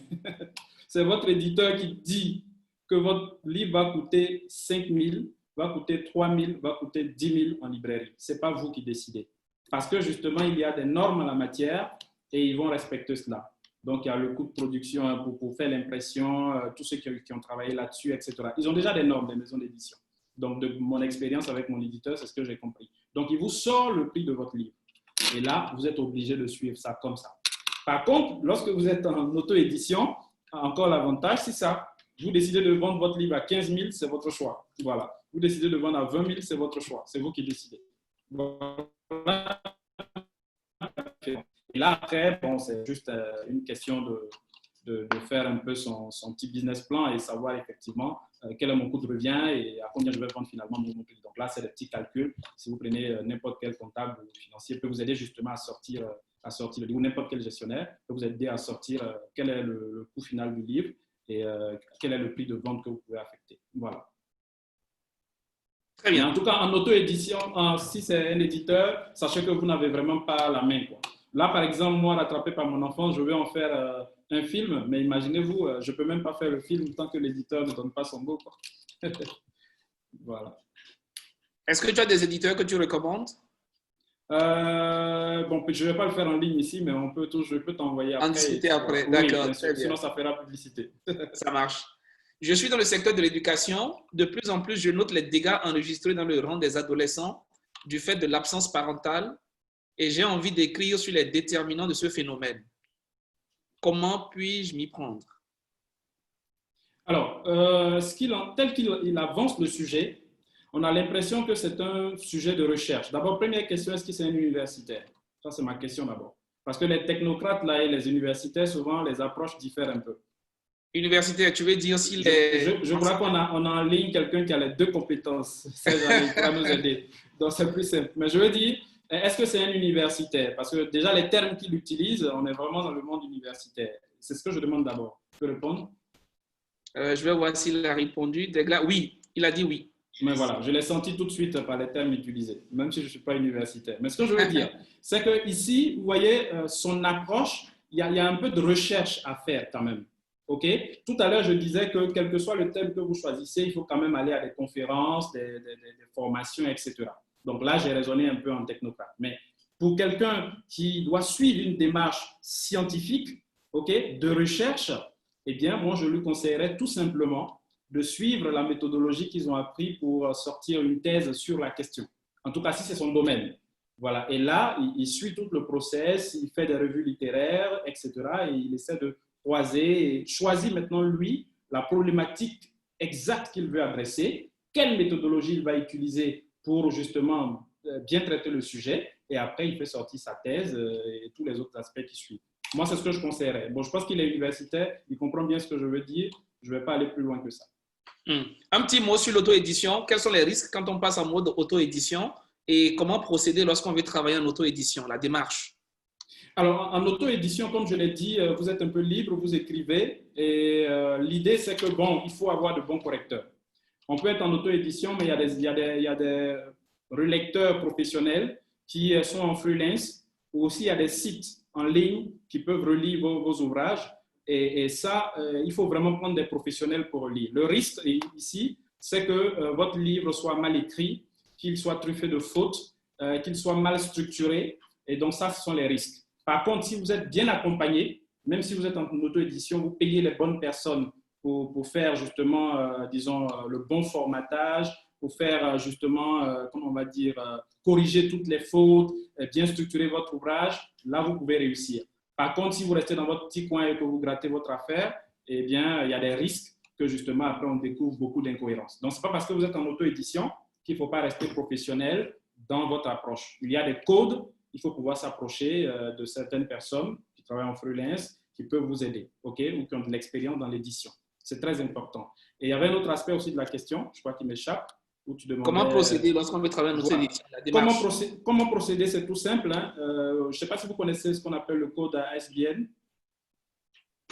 C'est votre éditeur qui dit que votre livre va coûter 5 000, va coûter 3 000, va coûter 10 000 en librairie. Ce n'est pas vous qui décidez. Parce que justement, il y a des normes en la matière et ils vont respecter cela. Donc, il y a le coût de production pour faire l'impression, tous ceux qui ont travaillé là-dessus, etc. Ils ont déjà des normes, des maisons d'édition. Donc, de mon expérience avec mon éditeur, c'est ce que j'ai compris. Donc, il vous sort le prix de votre livre. Et là, vous êtes obligé de suivre ça comme ça. Par contre, lorsque vous êtes en auto-édition, encore l'avantage, c'est ça. Vous décidez de vendre votre livre à 15 000, c'est votre choix. Voilà. Vous décidez de vendre à 20 000, c'est votre choix. C'est vous qui décidez. Voilà. Et là, après, bon, c'est juste une question de faire un peu son petit business plan et savoir effectivement quel est mon coût de revient et à combien je vais vendre finalement mon prix. Donc là, c'est des petits calculs. Si vous prenez n'importe quel comptable ou financier, peut vous aider justement à sortir le livre, ou n'importe quel gestionnaire peut vous aider à sortir quel est le coût final du livre et quel est le prix de vente que vous pouvez affecter. Voilà. Très bien. En tout cas, en auto-édition, si c'est un éditeur, sachez que vous n'avez vraiment pas la main, quoi. Là, par exemple, moi, rattrapé par mon enfant, je veux en faire un film, mais imaginez-vous, je ne peux même pas faire le film tant que l'éditeur ne donne pas son go, quoi. Voilà. Est-ce que tu as des éditeurs que tu recommandes? Bon, je ne vais pas le faire en ligne ici, mais je peux t'envoyer après. En discuter après, oui, d'accord. Sinon, ça fera publicité. Ça marche. Je suis dans le secteur de l'éducation. De plus en plus, je note les dégâts enregistrés dans le rang des adolescents du fait de l'absence parentale et j'ai envie d'écrire sur les déterminants de ce phénomène. Comment puis-je m'y prendre? Alors, tel qu'il avance le sujet, on a l'impression que c'est un sujet de recherche. D'abord, première question, est-ce que c'est un universitaire? Ça, c'est ma question d'abord. Parce que les technocrates là, et les universitaires, souvent, les approches diffèrent un peu. Universitaire, tu veux dire s'il est… Je crois qu'on a en ligne quelqu'un qui a les deux compétences. Ça va nous aider. Donc, c'est plus simple. Mais je veux dire, est-ce que c'est un universitaire? Parce que déjà, les termes qu'il utilise, on est vraiment dans le monde universitaire. C'est ce que je demande d'abord. Tu peux répondre? Je vais voir s'il a répondu. Oui, il a dit oui. Mais voilà, je l'ai senti tout de suite par les termes utilisés, même si je ne suis pas universitaire. Mais ce que je veux dire, c'est qu'ici, vous voyez, son approche, il y a un peu de recherche à faire quand même. OK? Tout à l'heure, je disais que quel que soit le thème que vous choisissez, il faut quand même aller à des conférences, des formations, etc. Donc là, j'ai raisonné un peu en technocrate. Mais pour quelqu'un qui doit suivre une démarche scientifique, OK, de recherche, eh bien, moi, je lui conseillerais tout simplement de suivre la méthodologie qu'ils ont appris pour sortir une thèse sur la question. En tout cas, si c'est son domaine. Voilà. Et là, il suit tout le process, il fait des revues littéraires, etc. Et il essaie de croiser et choisit maintenant, lui, la problématique exacte qu'il veut adresser, quelle méthodologie il va utiliser pour justement bien traiter le sujet. Et après, il fait sortir sa thèse et tous les autres aspects qui suivent. Moi, c'est ce que je conseillerais. Bon, je pense qu'il est universitaire, il comprend bien ce que je veux dire. Je ne vais pas aller plus loin que ça. Un petit mot sur l'auto-édition. Quels sont les risques quand on passe en mode auto-édition et comment procéder lorsqu'on veut travailler en auto-édition, la démarche? Alors, en auto-édition, comme je l'ai dit, vous êtes un peu libre, vous écrivez et l'idée, c'est que, bon, il faut avoir de bons correcteurs. On peut être en auto-édition, mais il y a des relecteurs professionnels qui sont en freelance ou aussi il y a des sites en ligne qui peuvent relire vos ouvrages. Et ça, il faut vraiment prendre des professionnels pour lire. Le risque ici, c'est que votre livre soit mal écrit, qu'il soit truffé de fautes, qu'il soit mal structuré. Et donc, ça, ce sont les risques. Par contre, si vous êtes bien accompagné, même si vous êtes en auto-édition, vous payez les bonnes personnes pour faire justement, disons, le bon formatage, pour faire justement, comment on va dire, corriger toutes les fautes, bien structurer votre ouvrage, là, vous pouvez réussir. Par contre, si vous restez dans votre petit coin et que vous grattez votre affaire, eh bien, il y a des risques que justement, après, on découvre beaucoup d'incohérences. Donc, ce n'est pas parce que vous êtes en auto-édition qu'il ne faut pas rester professionnel dans votre approche. Il y a des codes, il faut pouvoir s'approcher de certaines personnes qui travaillent en freelance, qui peuvent vous aider, OK, ou qui ont de l'expérience dans l'édition. C'est très important. Et il y avait un autre aspect aussi de la question, je crois qu'il m'échappe. Comment procéder lorsqu'on veut travailler en auto-édition? Comment procéder? C'est tout simple. Hein. Je ne sais pas si vous connaissez ce qu'on appelle le code ISBN.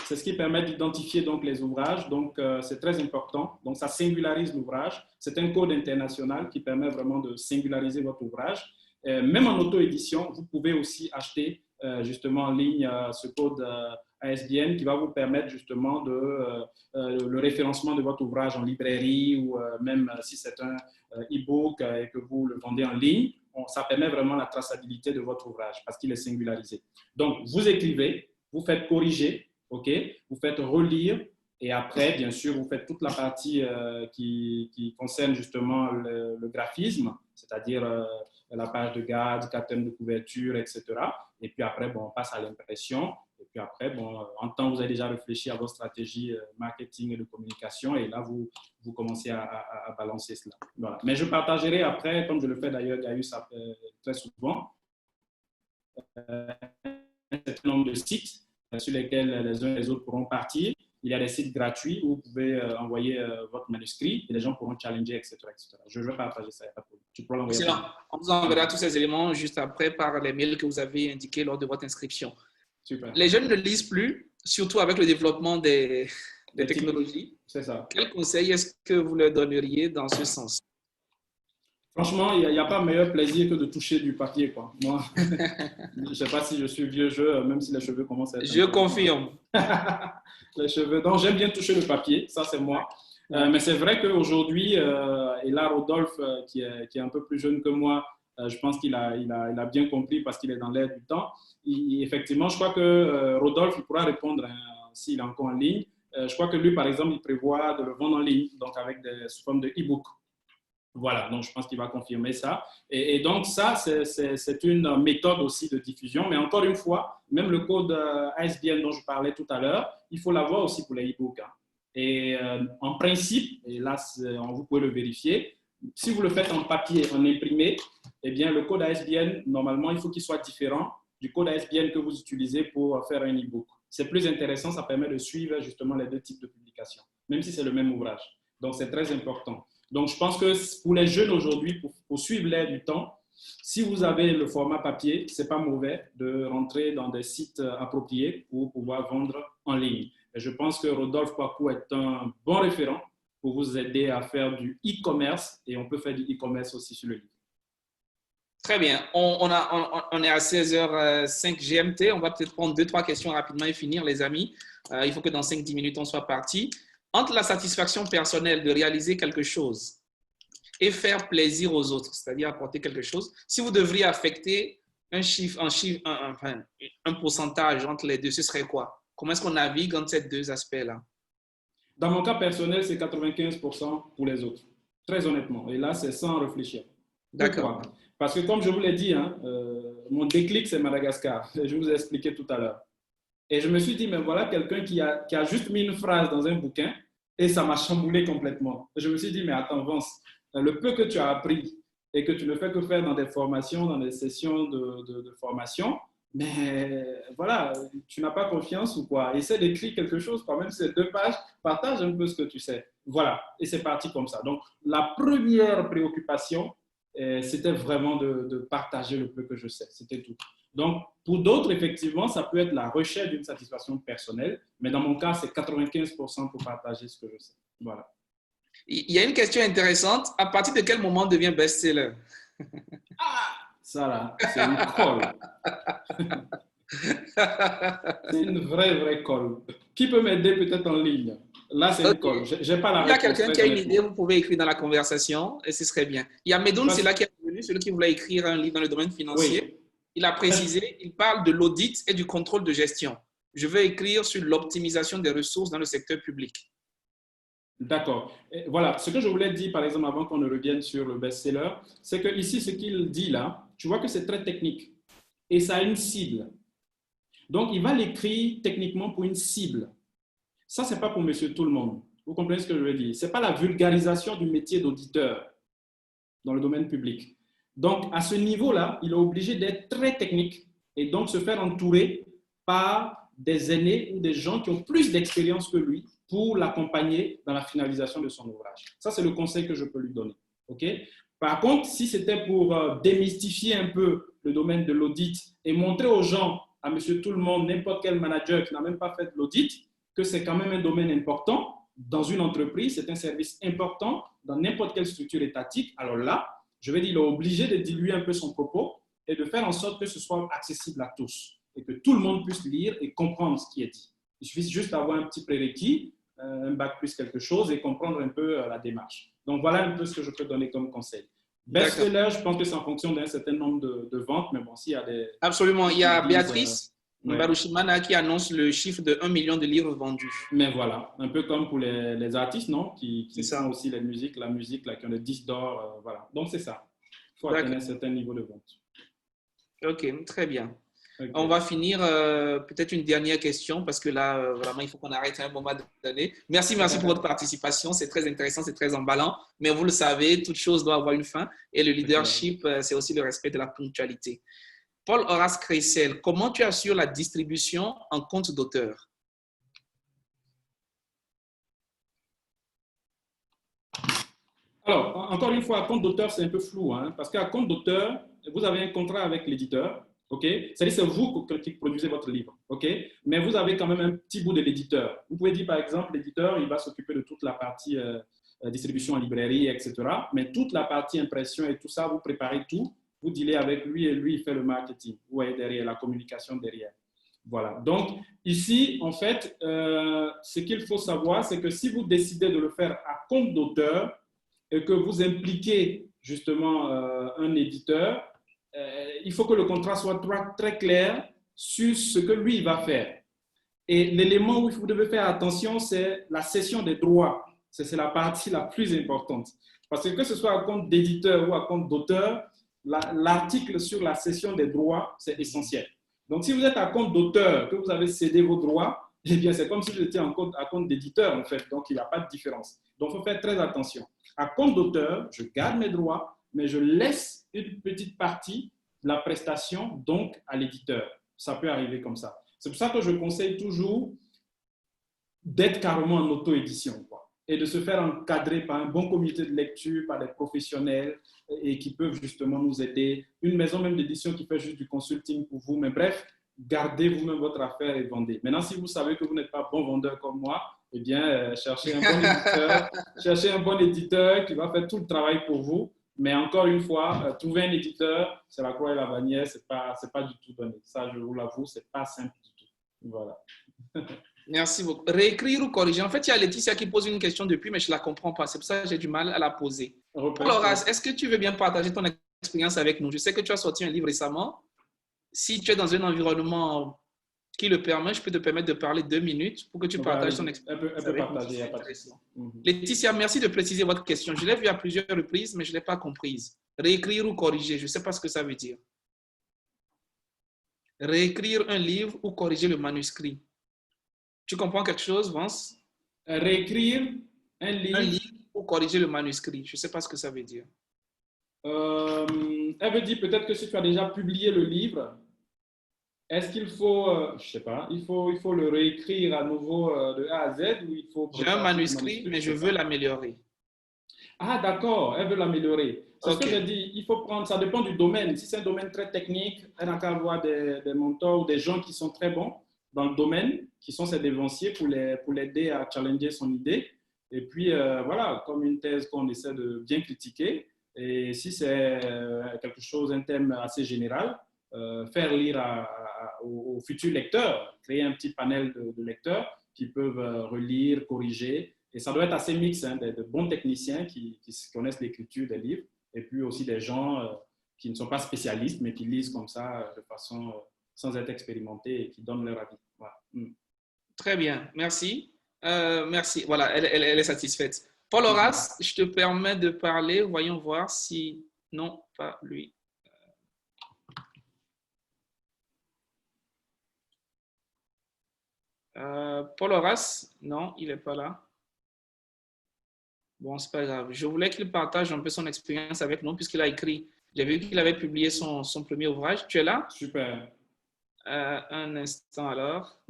C'est ce qui permet d'identifier donc les ouvrages. Donc, c'est très important. Donc, ça singularise l'ouvrage. C'est un code international qui permet vraiment de singulariser votre ouvrage. Même en auto-édition, vous pouvez aussi acheter justement en ligne ce code ISBN qui va vous permettre justement le référencement de votre ouvrage en librairie ou même si c'est un e-book et que vous le vendez en ligne, ça permet vraiment la traçabilité de votre ouvrage parce qu'il est singularisé. Donc, vous écrivez, vous faites corriger, OK, vous faites relire et après, bien sûr, vous faites toute la partie qui concerne justement le graphisme, c'est-à-dire la page de garde, 4 thèmes de couverture, etc. Et puis après, bon, on passe à l'impression. Et puis après, bon, en temps, vous avez déjà réfléchi à votre stratégie marketing et de communication. Et là, vous commencez à balancer cela. Voilà. Mais je partagerai après, comme je le fais d'ailleurs, il y a eu ça très souvent, un certain nombre de sites sur lesquels les uns et les autres pourront partir. Il y a des sites gratuits où vous pouvez envoyer votre manuscrit et les gens pourront challenger, etc. etc. Je vais partager ça. Tu peux l'envoyer. Excellent. On vous enverra tous ces éléments juste après par les mails que vous avez indiqués lors de votre inscription. Super. Les jeunes ne lisent plus, surtout avec le développement des technologies. C'est ça. Quel conseil est-ce que vous leur donneriez dans ce sens? Franchement, il n'y a pas meilleur plaisir que de toucher du papier, quoi. Moi, je ne sais pas si je suis vieux jeu, même si les cheveux commencent à être… Je confirme. Les cheveux. Donc, j'aime bien toucher le papier, ça c'est moi. Mais c'est vrai qu'aujourd'hui, et là, Rodolphe, qui est un peu plus jeune que moi, je pense qu'il a bien compris parce qu'il est dans l'air du temps. Effectivement, je crois que Rodolphe, il pourra répondre s'il est encore en ligne. Je crois que lui, par exemple, il prévoit de le vendre en ligne, donc avec sous forme de e-book. Voilà, donc je pense qu'il va confirmer ça. Et donc ça, c'est une méthode aussi de diffusion. Mais encore une fois, même le code ISBN dont je parlais tout à l'heure, il faut l'avoir aussi pour les e-books. Hein. Et en principe, et là, vous pouvez le vérifier, si vous le faites en papier, en imprimé, eh bien, le code ISBN, normalement, il faut qu'il soit différent du code ISBN que vous utilisez pour faire un e-book. C'est plus intéressant, ça permet de suivre justement les deux types de publications, même si c'est le même ouvrage. Donc, c'est très important. Donc, je pense que pour les jeunes aujourd'hui, pour suivre l'air du temps, Si vous avez le format papier, ce n'est pas mauvais de rentrer dans des sites appropriés pour pouvoir vendre en ligne. Et je pense que Rodolphe Kwaku est un bon référent pour vous aider à faire du e-commerce et on peut faire du e-commerce aussi sur le livre. Très bien. On est à 16h05 GMT. On va peut-être prendre 2-3 questions rapidement et finir, les amis. Il faut que dans 5-10 minutes, on soit parti. Entre la satisfaction personnelle de réaliser quelque chose et faire plaisir aux autres, c'est-à-dire apporter quelque chose, si vous devriez affecter un pourcentage entre les deux, ce serait quoi? Comment est-ce qu'on navigue entre ces deux aspects-là? Dans mon cas personnel, c'est 95% pour les autres, très honnêtement. Et là, c'est sans réfléchir. D'accord. Parce que comme je vous l'ai dit, mon déclic, c'est Madagascar. Je vous ai expliqué tout à l'heure. Et je me suis dit, mais voilà quelqu'un qui a juste mis une phrase dans un bouquin et ça m'a chamboulé complètement. Je me suis dit, mais attends, Vance, le peu que tu as appris et que tu ne fais que faire dans des formations, dans des sessions de formation, mais voilà, tu n'as pas confiance ou quoi? Essaie d'écrire quelque chose, quand même, c'est 2 pages, partage un peu ce que tu sais. Voilà, et c'est parti comme ça. Donc, la première préoccupation, c'était vraiment de partager le peu que je sais. C'était tout. Donc, pour d'autres, effectivement, ça peut être la recherche d'une satisfaction personnelle, mais dans mon cas, c'est 95% pour partager ce que je sais. Voilà. Il y a une question intéressante. À partir de quel moment on devient best-seller? Ça là, c'est une colle. C'est une vraie colle. Qui peut m'aider peut-être en ligne? Là, c'est une colle. J'ai pas la réponse. Il y a quelqu'un qui a une idée, vous pouvez écrire dans la conversation et ce serait bien. Il y a Medoun, c'est là qui est venu, celui qui voulait écrire un livre dans le domaine financier. Oui. Il a précisé, il parle de l'audit et du contrôle de gestion. Je veux écrire sur l'optimisation des ressources dans le secteur public. D'accord. Voilà, ce que je voulais dire, par exemple, avant qu'on ne revienne sur le best-seller, c'est que ici, ce qu'il dit là, tu vois que c'est très technique et ça a une cible. Donc, il va l'écrire techniquement pour une cible. Ça, ce n'est pas pour monsieur tout le monde. Vous comprenez ce que je veux dire? Ce n'est pas la vulgarisation du métier d'auditeur dans le domaine public. Donc, à ce niveau-là, il est obligé d'être très technique et donc se faire entourer par des aînés ou des gens qui ont plus d'expérience que lui pour l'accompagner dans la finalisation de son ouvrage. Ça, c'est le conseil que je peux lui donner. Okay? Par contre, si c'était pour démystifier un peu le domaine de l'audit et montrer aux gens, à monsieur tout le monde, n'importe quel manager qui n'a même pas fait l'audit, que c'est quand même un domaine important dans une entreprise, c'est un service important dans n'importe quelle structure étatique, alors là, je vais dire, il est obligé de diluer un peu son propos et de faire en sorte que ce soit accessible à tous et que tout le monde puisse lire et comprendre ce qui est dit. Il suffit juste d'avoir un petit prérequis, un bac plus quelque chose et comprendre un peu la démarche. Donc, voilà un peu ce que je peux donner comme conseil. Best-seller, je pense que c'est en fonction d'un certain nombre de ventes, mais bon, s'il y a des... Absolument. Il y a Béatrice Barushimana qui annonce le chiffre de 1 million de livres vendus. Mais voilà, un peu comme pour les artistes, non? Qui font aussi la musique là, qui ont le 10 d'or, voilà. Donc, c'est ça. Il faut atteindre un certain niveau de vente. Ok, très bien. Okay. On va finir peut-être une dernière question parce que là, vraiment, il faut qu'on arrête à un moment donné. Merci pour votre participation. C'est très intéressant, c'est très emballant. Mais vous le savez, toute chose doit avoir une fin. Et le leadership, c'est aussi le respect de la ponctualité. Paul-Horace Cressel, comment tu assures la distribution en compte d'auteur? Alors, encore une fois, compte d'auteur, c'est un peu flou, hein, parce qu'à compte d'auteur, vous avez un contrat avec l'éditeur. Okay? C'est-à-dire c'est vous qui produisez votre livre, okay? Mais vous avez quand même un petit bout de l'éditeur. Vous pouvez dire, par exemple, l'éditeur, il va s'occuper de toute la partie distribution en librairie, etc. Mais toute la partie impression et tout ça, vous préparez tout, vous dealez avec lui et lui, il fait le marketing. Vous voyez derrière, la communication derrière. Voilà. Donc, ici, en fait, ce qu'il faut savoir, c'est que si vous décidez de le faire à compte d'auteur et que vous impliquez justement un éditeur, il faut que le contrat soit très clair sur ce que lui va faire. Et l'élément où vous devez faire attention, c'est la cession des droits. C'est la partie la plus importante. Parce que ce soit à compte d'éditeur ou à compte d'auteur, l'article sur la cession des droits, c'est essentiel. Donc, si vous êtes à compte d'auteur, que vous avez cédé vos droits, eh bien, c'est comme si vous étiez à compte d'éditeur, en fait. Donc, il n'y a pas de différence. Donc, il faut faire très attention. À compte d'auteur, je garde mes droits, mais je laisse une petite partie de la prestation donc à l'éditeur. Ça peut arriver comme ça. C'est pour ça que je conseille toujours d'être carrément en auto-édition. et de se faire encadrer par un bon comité de lecture, par des professionnels et qui peuvent justement nous aider. Une maison même d'édition qui fait juste du consulting pour vous. Mais bref, gardez vous-même votre affaire et vendez. Maintenant, si vous savez que vous n'êtes pas bon vendeur comme moi, eh bien, cherchez un bon éditeur qui va faire tout le travail pour vous. Mais encore une fois, trouver un éditeur, c'est la croix et la bannière, c'est pas du tout donné. Ça, je vous l'avoue, c'est pas simple du tout. Voilà. Merci beaucoup. Réécrire ou corriger. En fait, il y a Laetitia qui pose une question depuis, mais je ne la comprends pas. C'est pour ça que j'ai du mal à la poser. Paul Horace, est-ce que tu veux bien partager ton expérience avec nous? Je sais que tu as sorti un livre récemment. Si tu es dans un environnement qui le permet, je peux te permettre de parler 2 minutes pour que tu partages ton expérience. Elle peut partager. Laetitia, merci de préciser votre question. Je l'ai vue à plusieurs reprises, mais je ne l'ai pas comprise. Réécrire ou corriger, je ne sais pas ce que ça veut dire. Réécrire un livre ou corriger le manuscrit. Tu comprends quelque chose, Vance? Réécrire un livre ou corriger le manuscrit. Je ne sais pas ce que ça veut dire. Elle veut dire peut-être que si tu as déjà publié le livre, est-ce qu'il faut, je ne sais pas, il faut le réécrire à nouveau de A à Z ou il faut... J'ai un manuscrit, mais je veux l'améliorer. Ah, d'accord, elle veut l'améliorer. C'est ce que j'ai dit, il faut prendre, ça dépend du domaine. Si c'est un domaine très technique, elle n'a qu'à avoir des mentors ou des gens qui sont très bons dans le domaine, qui sont ses dévanciers pour l'aider à challenger son idée. Et puis, voilà, comme une thèse qu'on essaie de bien critiquer. Et si c'est quelque chose, un thème assez général, faire lire aux futurs lecteurs, créer un petit panel de lecteurs qui peuvent relire, corriger. Et ça doit être assez mixte, hein, de bons techniciens qui connaissent l'écriture des livres, et puis aussi des gens qui ne sont pas spécialistes, mais qui lisent comme ça de façon sans être expérimentés et qui donnent leur avis. Voilà. Très bien, merci. Merci, voilà, elle est satisfaite. Paul Horace, je te permets de parler. Voyons voir si... Non, pas lui. Paul Horace, non, il n'est pas là. Bon, c'est pas grave. Je voulais qu'il partage un peu son expérience avec nous puisqu'il a écrit. J'ai vu qu'il avait publié son premier ouvrage. Tu es là? Super. Un instant alors.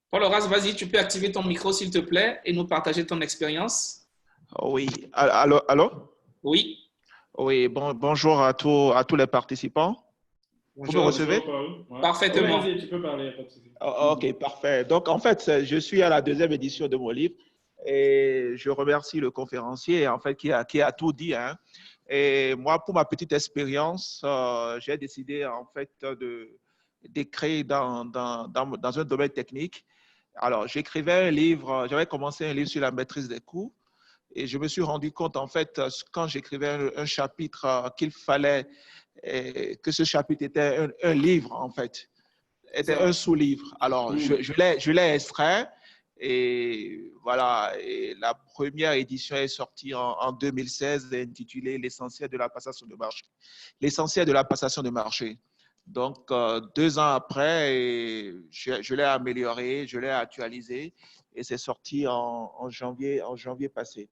Paul Horace, vas-y, tu peux activer ton micro s'il te plaît et nous partager ton expérience. Oui, allô? Oui. Oui, bonjour à tous les participants. Bonjour. Vous me recevez? Ouais. Parfaitement. Vas-y, tu peux parler. Ok, parfait. Donc, en fait, je suis à la 2e édition de mon livre et je remercie le conférencier en fait, qui a tout dit. Hein. Et moi, pour ma petite expérience, j'ai décidé en fait d'écrire dans un domaine technique. Alors, j'écrivais un livre, j'avais commencé un livre sur la maîtrise des coûts. Et je me suis rendu compte, en fait, quand j'écrivais un chapitre, qu'il fallait que ce chapitre était un livre, en fait, était un sous-livre. Alors, je l'ai extrait et voilà. Et la première édition est sortie en 2016, intitulée L'essentiel de la passation de marché. L'essentiel de la passation de marché. Donc, 2 ans après, je l'ai amélioré, je l'ai actualisé et c'est sorti en janvier passé.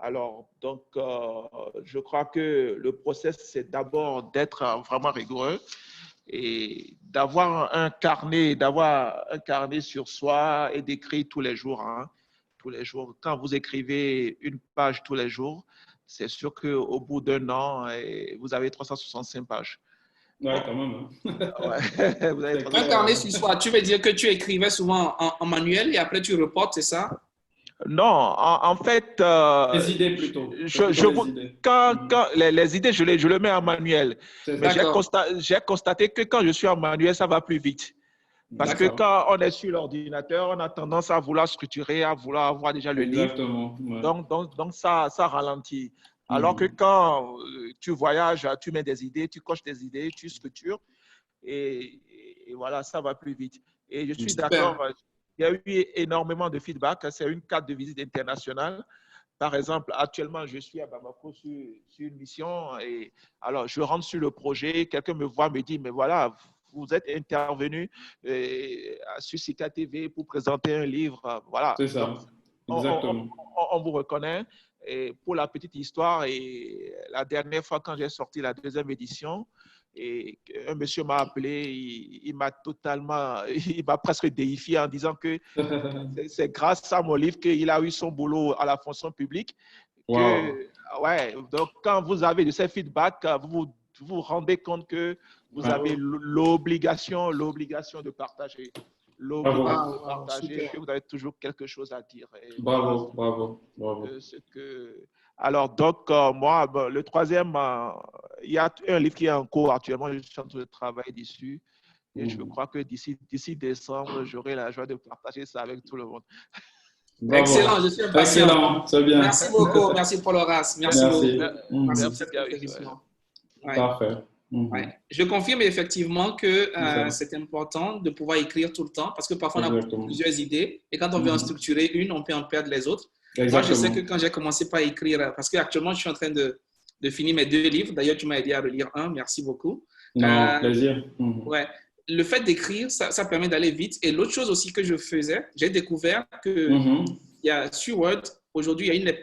Alors, donc, je crois que le process, c'est d'abord d'être vraiment rigoureux et d'avoir un carnet sur soi et d'écrire tous les jours. Hein, tous les jours. Quand vous écrivez une page tous les jours, c'est sûr qu'au bout d'1 an, vous avez 365 pages. Ouais, quand même. Hein. Ouais, vous avez Un carnet sur soi, tu veux dire que tu écrivais souvent en manuel et après tu reportes, c'est ça? Non, en fait, les idées plutôt. Quand les idées, je le mets en manuel. Mais j'ai constaté que quand je suis en manuel, ça va plus vite. Parce que quand on est sur l'ordinateur, on a tendance à vouloir structurer, à vouloir avoir déjà le livre. Ouais. Donc ça ralentit. Alors que quand tu voyages, tu mets des idées, tu coches des idées, tu structures et voilà, ça va plus vite. Et je suis d'accord. Il y a eu énormément de feedback. C'est une carte de visite internationale. Par exemple, actuellement, je suis à Bamako sur une mission et alors je rentre sur le projet. Quelqu'un me voit, me dit, mais voilà, vous êtes intervenu sur Sika TV pour présenter un livre. Voilà. C'est ça. Donc, exactement. On vous reconnaît. Et pour la petite histoire, et la dernière fois quand j'ai sorti la deuxième édition, et un monsieur m'a appelé, il m'a totalement, il m'a presque déifié en disant que c'est grâce à mon livre qu'il a eu son boulot à la fonction publique. Wow. Ouais, donc quand vous avez de ces feedbacks, vous rendez compte que vous avez l'obligation de partager. L'obligation de partager, que vous avez toujours quelque chose à dire. Et Bravo, voilà, bravo, bravo. Alors, donc, moi, le troisième, il y a un livre qui est en cours actuellement, je suis en train de travailler dessus. Et je crois que d'ici décembre, j'aurai la joie de partager ça avec tout le monde. Bravo. Excellent, je suis impatient. Excellent, c'est bien. Merci beaucoup, merci pour l'Horace. Merci beaucoup. Merci pour cette Gary. contribution. Ouais. Parfait. Ouais. Je confirme effectivement que c'est important de pouvoir écrire tout le temps parce que parfois on a plusieurs idées et quand on veut en structurer une, on peut en perdre les autres. Moi, je sais que quand j'ai commencé par écrire, parce qu'actuellement, je suis en train de finir mes 2 livres. D'ailleurs, tu m'as aidé à relire un. Merci beaucoup. Plaisir. Ouais. Le fait d'écrire, ça permet d'aller vite. Et l'autre chose aussi que je faisais, j'ai découvert que il y a sur Word, aujourd'hui, il y a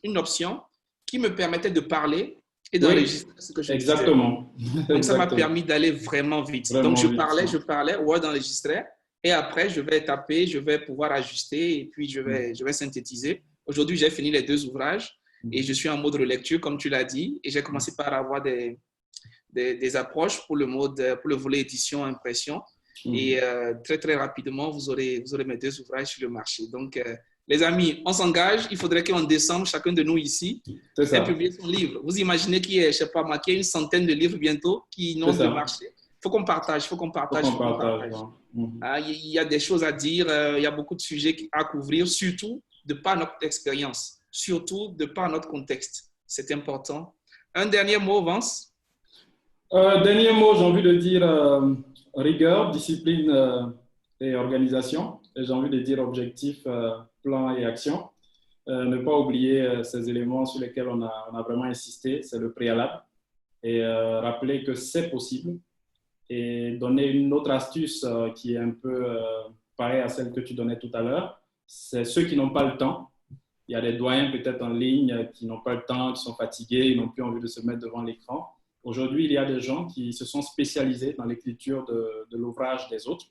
une option qui me permettait de parler et d'enregistrer ce que je disais. Exactement. Donc, ça m'a permis d'aller vraiment vite. Vraiment donc, je vite, parlais, Word enregistrait. Et après, je vais taper, je vais pouvoir ajuster et puis je vais synthétiser. Aujourd'hui, j'ai fini les 2 ouvrages et je suis en mode relecture, comme tu l'as dit. Et j'ai commencé par avoir des approches pour le volet édition, impression. Et très, très rapidement, vous aurez mes 2 ouvrages sur le marché. Donc, les amis, on s'engage. Il faudrait qu'en décembre, chacun de nous ici ait publié son livre. Vous imaginez qu'il y a, je sais pas moi, qu'il y a une centaine de livres bientôt qui n'ont de marché. Il faut qu'on partage, Il y a des choses à dire, il y a beaucoup de sujets à couvrir, surtout de par notre expérience, surtout de par notre contexte. C'est important. Un dernier mot, Vance? Dernier mot, j'ai envie de dire rigueur, discipline et organisation. Et j'ai envie de dire objectif, plan et action. Ne pas oublier ces éléments sur lesquels on a vraiment insisté, c'est le préalable. Et rappeler que c'est possible. Et donner une autre astuce qui est un peu pareille à celle que tu donnais tout à l'heure, c'est ceux qui n'ont pas le temps. Il y a des doyens peut-être en ligne qui n'ont pas le temps, qui sont fatigués, ils n'ont plus envie de se mettre devant l'écran. Aujourd'hui, il y a des gens qui se sont spécialisés dans l'écriture de l'ouvrage des autres.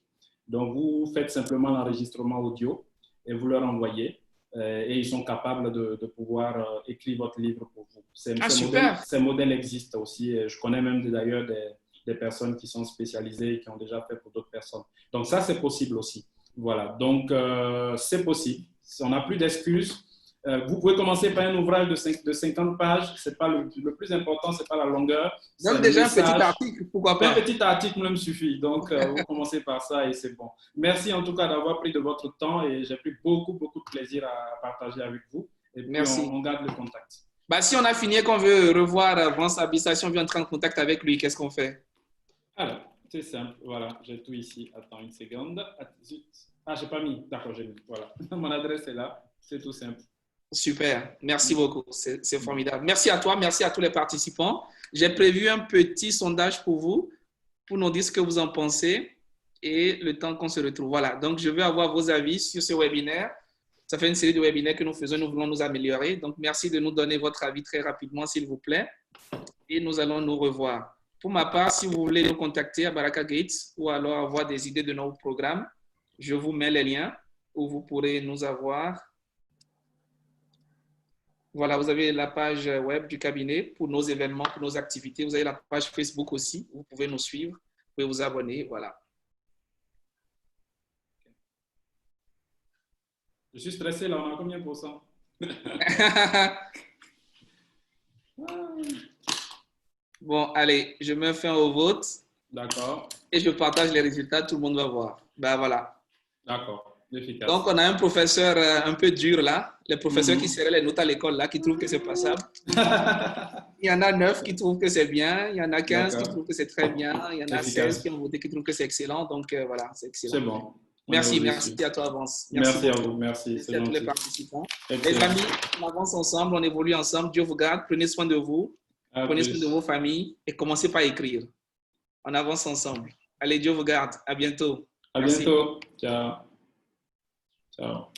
Donc, vous faites simplement l'enregistrement audio et vous leur envoyez et ils sont capables de pouvoir écrire votre livre pour vous. Ces modèles existent aussi et je connais même d'ailleurs des personnes qui sont spécialisées et qui ont déjà fait pour d'autres personnes. Donc, ça, c'est possible aussi. Voilà. Donc, c'est possible. On n'a plus d'excuses. Vous pouvez commencer par un ouvrage de 50 pages. C'est pas le plus important, ce n'est pas la longueur. Donc, déjà un petit article, pourquoi pas? Un petit article même suffit. Donc, vous commencez par ça et c'est bon. Merci en tout cas d'avoir pris de votre temps et j'ai pris beaucoup, beaucoup de plaisir à partager avec vous. Et puis, merci. On garde le contact. Bah, si on a fini et qu'on veut revoir Vance Abissa, si on veut entrer en contact avec lui, qu'est-ce qu'on fait? Alors, c'est simple. Voilà, j'ai tout ici. Attends une seconde. Ah, je n'ai pas mis. D'accord, j'ai mis. Voilà. Mon adresse est là. C'est tout simple. Super. Merci beaucoup. C'est formidable. Merci à toi. Merci à tous les participants. J'ai prévu un petit sondage pour vous, pour nous dire ce que vous en pensez et le temps qu'on se retrouve. Voilà. Donc, je veux avoir vos avis sur ce webinaire. Ça fait une série de webinaires que nous faisons. Nous voulons nous améliorer. Donc, merci de nous donner votre avis très rapidement, s'il vous plaît. Et nous allons nous revoir. Pour ma part, si vous voulez nous contacter à Baraka Gates ou alors avoir des idées de nos programmes, je vous mets les liens où vous pourrez nous avoir. Voilà, vous avez la page web du cabinet pour nos événements, pour nos activités. Vous avez la page Facebook aussi. Vous pouvez nous suivre, vous pouvez vous abonner. Voilà. Je suis stressé là, on a combien de %? Bon, allez, je mets fin au vote. D'accord. Et je partage les résultats, tout le monde va voir. Ben voilà. D'accord, efficace. Donc, on a un professeur un peu dur là. Les professeurs qui serraient les notes à l'école là, qui trouvent que c'est passable. Il y en a 9 qui trouvent que c'est bien. Il y en a 15 qui trouvent que c'est très bien. Il y en a 16 qui ont voté qui trouvent que c'est excellent. Donc, voilà, c'est excellent. C'est bon. Merci à toi, Avance. Merci à vous, merci. Merci à tous les participants. Les amis, on avance ensemble, on évolue ensemble. Dieu vous garde, prenez soin de vous, prenez soin de vos familles et commencez par écrire. On avance ensemble. Allez, Dieu vous garde. À bientôt. À bientôt. Ciao. Ciao.